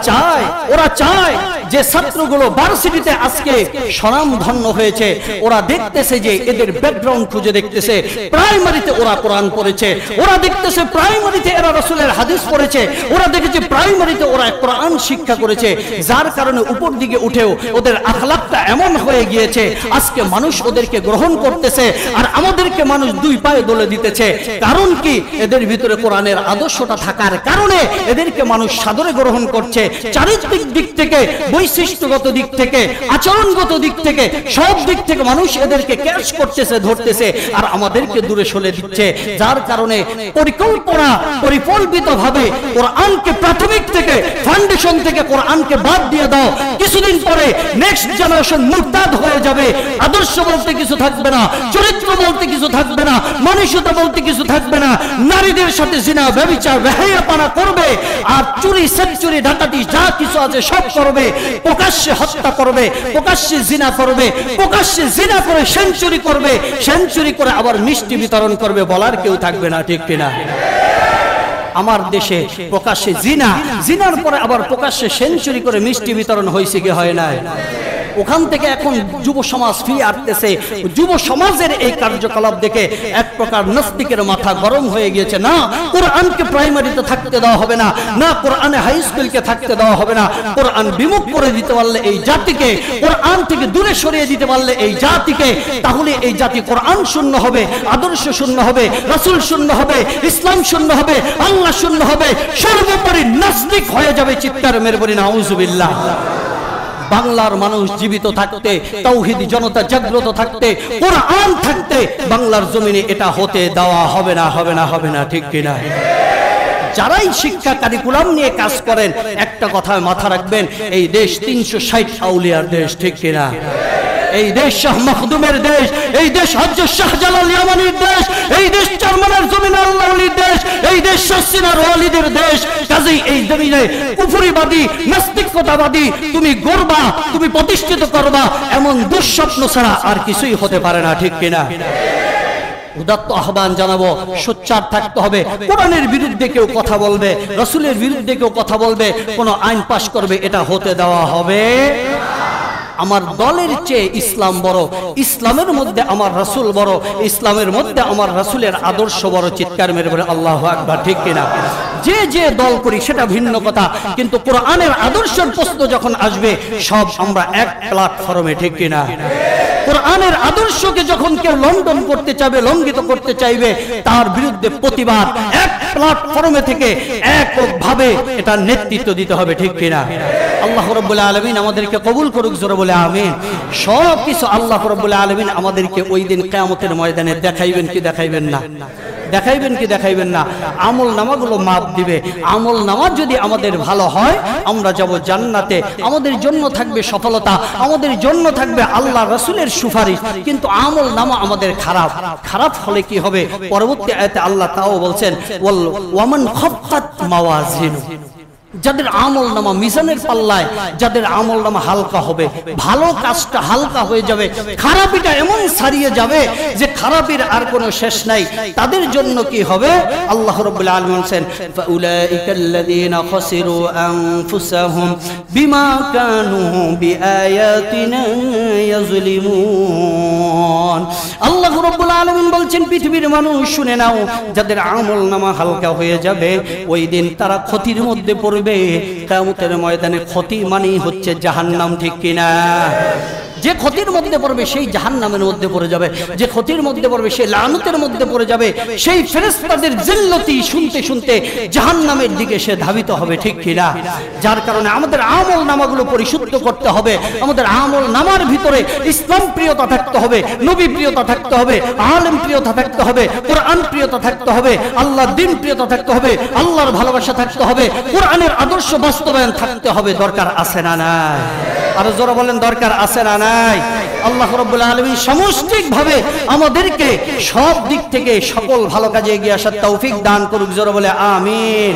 চায় যে ছাত্রগুলো ভার্সিটিতে আজকে স্বনামধন্য হয়েছে, ওরা দেখতেছে যে এদের ব্যাকগ্রাউন্ড খুঁজে দেখতেছে, প্রাইমারিতে ওরা কোরআন পড়েছে, ওরা দেখতেছে প্রাইমারিতে এরা রাসূলের হাদিস পড়েছে, ওরা দেখেছে প্রাইমারিতে ওরা কোরআন শিক্ষা করেছে, যার কারণে উপর দিকে উঠেও ওদের আখলাকটা এমন হয়ে গিয়েছে আজকে মানুষ ওদেরকে গ্রহণ করতেছে, আর আমাদেরকে মানুষ দুই পায়ে দলে দিতেছে। কারণ কি? এদের ভিতরে কোরআনের আদর্শটা থাকার কারণে এদেরকে মানুষ সাদরে গ্রহণ করছে। চারিত্রিক দিক থেকে, বৈশিষ্ট্যগত দিক থেকে, আচরণগত দিক থেকে, সব দিক থেকে মানুষ এদেরকে ক্যাচ করতেছে, ধরতেছে, আর আমাদেরকে দূরে সরে দিচ্ছে। যার কারণে পরিকল্পিতভাবে কোরআনকে প্রাথমিক থেকে, ফাউন্ডেশন থেকে কোরআনকে বাদ দিয়ে দাও, কিছুদিন পরে নেক্সট জেনারেশন মুরতাদ হয়ে যাবে। আদর্শ বলতে কিছু থাকবে না, চরিত্র বলতে কিছু থাকবে না, মানসিকতা বলতে কিছু থাকবে না, নারীদের সাথে জিনা, ব্যভিচার, বেহায়াপনা করবে, আর চুরি, সেঞ্চুরি, ডাকাতি যা কিছু আছে সব করবে, প্রকাশ্যে হত্যা করবে, প্রকাশ্যে জিনা করবে, প্রকাশ্যে জিনা করে সেঞ্চুরি করবে, সেঞ্চুরি করে আবার মিষ্টি বিতরণ করবে, বলার কেউ থাকবে না, ঠিক কিনা? আমার দেশে প্রকাশ্যে জিনার পরে আবার প্রকাশ্যে সেঞ্চুরি করে মিষ্টি বিতরণ হয়েছে কি হয় না? ওখান থেকে এখন যুব সমাজ ফিরে আসতেছে। যুব সমাজের এই কার্যকলাপ দেখে এক প্রকার নাস্তিকের মাথা গরম হয়ে গিয়েছে। না, কোরআনকে প্রাইমারিতে থাকতে দেওয়া হবে না, না কোরআনে হাই স্কুলকে থাকতে দেওয়া হবে না। কোরআন বিমুখ করে দিতে পারলে এই জাতিকে, কোরআন থেকে দূরে সরিয়ে দিতে পারলে এই জাতিকে, তাহলে এই জাতি কোরআন শূন্য হবে, আদর্শ শূন্য হবে, রাসূল শূন্য হবে, ইসলাম শূন্য হবে, আল্লাহ শূন্য হবে, সর্বোপরি নাস্তিক হয়ে যাবে। চিৎকার মেরে বলি নাউজুবিল্লাহ। বাংলার মানুষ জীবিত থাকতে, তাওহীদি জনতা জাগ্রত থাকতে, কোরআন থাকতে বাংলার জমিনে এটা হতে দেওয়া হবে না, হবে না, হবে না, ঠিক কিনা? যারাই শিক্ষা কারিকুলাম নিয়ে কাজ করেন একটা কথা মাথা রাখবেন, এই দেশ 360 আউলিয়ার দেশ, ঠিক কিনা? এই দেশ শাহ মখদুমের দেশ, এই দেশ হযরত শাহজালাল ইয়ামানির দেশ, এই দেশ চারমানের জমিনের আল্লাহর ওলির দেশ, এই দেশ শাসিনার ওয়ালিদের দেশ। কাজেই এই জমিনে কুফরিবাদী, নাস্তিকতাবাদী তুমি গড়বা, তুমি প্রতিষ্ঠিত করবা, এমন দুঃস্বপ্ন ছাড়া আর কিছুই হতে পারে না, ঠিক কিনা? উদাত্ত আহ্বান জানাবো, সোচ্চার থাকতে হবে। কোরআনের বিরুদ্ধে কেউ কথা বলবে, রাসূলের বিরুদ্ধে কেউ কথা বলবে, কোন আইন পাশ করবে, এটা হতে দেওয়া হবে। আমার দলের চেয়ে ইসলাম বড়, ইসলামের মধ্যে আমার রাসূল বড়, ইসলামের মধ্যে আমার রাসূলের আদর্শ বড়। চিৎকার মেরে বলে আল্লাহু আকবার, ঠিক কিনা? যে যে দল করি সেটা ভিন্ন কথা, কিন্তু কোরআনের আদর্শের প্রশ্ন যখন আসবে সব আমরা এক প্ল্যাটফর্মে, ঠিক কিনা? কোরআনের আদর্শকে যখন কেউ লঙ্ঘন করতে চাইবে, লঙ্ঘিত করতে চাইবে, তার বিরুদ্ধে প্রতিবাদ এক প্ল্যাটফর্মে থেকে এককভাবে এটা নেতৃত্ব দিতে হবে, ঠিক কিনা? আল্লাহ রাব্বুল আলামিন আমাদেরকে কবুল করুক, জোরে বলে আমিন। সব কিছু আল্লাহ রাব্বুল আলামিন আমাদেরকে ওই দিন কিয়ামতের ময়দানে দেখাইবেন কি দেখাইবেন না? দেখাইবেন কি দেখাইবেন না? আমল নামাগুলো মাপ দিবে। আমল নামা যদি আমাদের ভালো হয় আমরা যাব জান্নাতে, আমাদের জন্য থাকবে সফলতা, আমাদের জন্য থাকবে আল্লাহ রাসূলের সুপারিশ। কিন্তু আমল নামা আমাদের খারাপ, খারাপ হলে কি হবে? পরবর্তী আয়াতে আল্লাহ তাও বলছেন, ওয়ামান খাফফাত মাওয়াজিনু, যাদের আমল নামা মিজানের পাল্লায়, যাদের আমল নামা হালকা হবে, ভালো কাজটা হালকা হয়ে যাবে, খারাপিটা এমন ছাড়িয়ে যাবে যে খারাপের আর কোনো শেষ নাই, তাদের জন্য কি হবে? আল্লাহ রাব্বুল আলামিন বলেন, ফাউলাইকাল্লাযীনা খাসিরু আনফুসাহুম বিমা কানু বিআয়াতিনা ইয়াজলিমুন। আল্লাহ রাব্বুল আলামিন বলছেন, পৃথিবীর মানুষ শুনে নাও, যাদের আমল নামা হালকা হয়ে যাবে ওই দিন তারা ক্ষতির মধ্যে পড়বে। কিয়ামতের ময়দানে ক্ষতি মানেই হচ্ছে জাহান্নাম, ঠিক কিনা? যে ক্ষতির মধ্যে পড়বে সেই জাহান্নামের মধ্যে পড়ে যাবে, যে ক্ষতির মধ্যে পড়বে সেই লানতের মধ্যে পড়ে যাবে, সেই ফেরেশতাদের জিল্লতি শুনতে শুনতে জাহান্নামের দিকে সে ধাবিত হবে, ঠিক কিনা? যার কারণে আমাদের আমল নামাগুলো পরিশুদ্ধ করতে হবে। আমাদের আমল নামার ভিতরে ইসলাম প্রিয়তা থাকতে হবে, নবী প্রিয়তা থাকতে হবে, আলেম প্রিয়তা থাকতে হবে, কোরআন প্রিয়তা থাকতে হবে, আল্লাহর দ্বীন প্রিয়তা থাকতে হবে, আল্লাহর ভালোবাসা থাকতে হবে, কোরআনের আদর্শ বাস্তবায়ন থাকতে হবে। দরকার আছে না নাই? আরো জোরে বলেন, দরকার আছে না নাই? আল্লাহ রাব্বুল আলামিন সামষ্টিকভাবে আমাদেরকে সব দিক থেকে সকল ভালো কাজে এগিয়ে আসার তৌফিক দান করুক, জোরে বলে আমিন।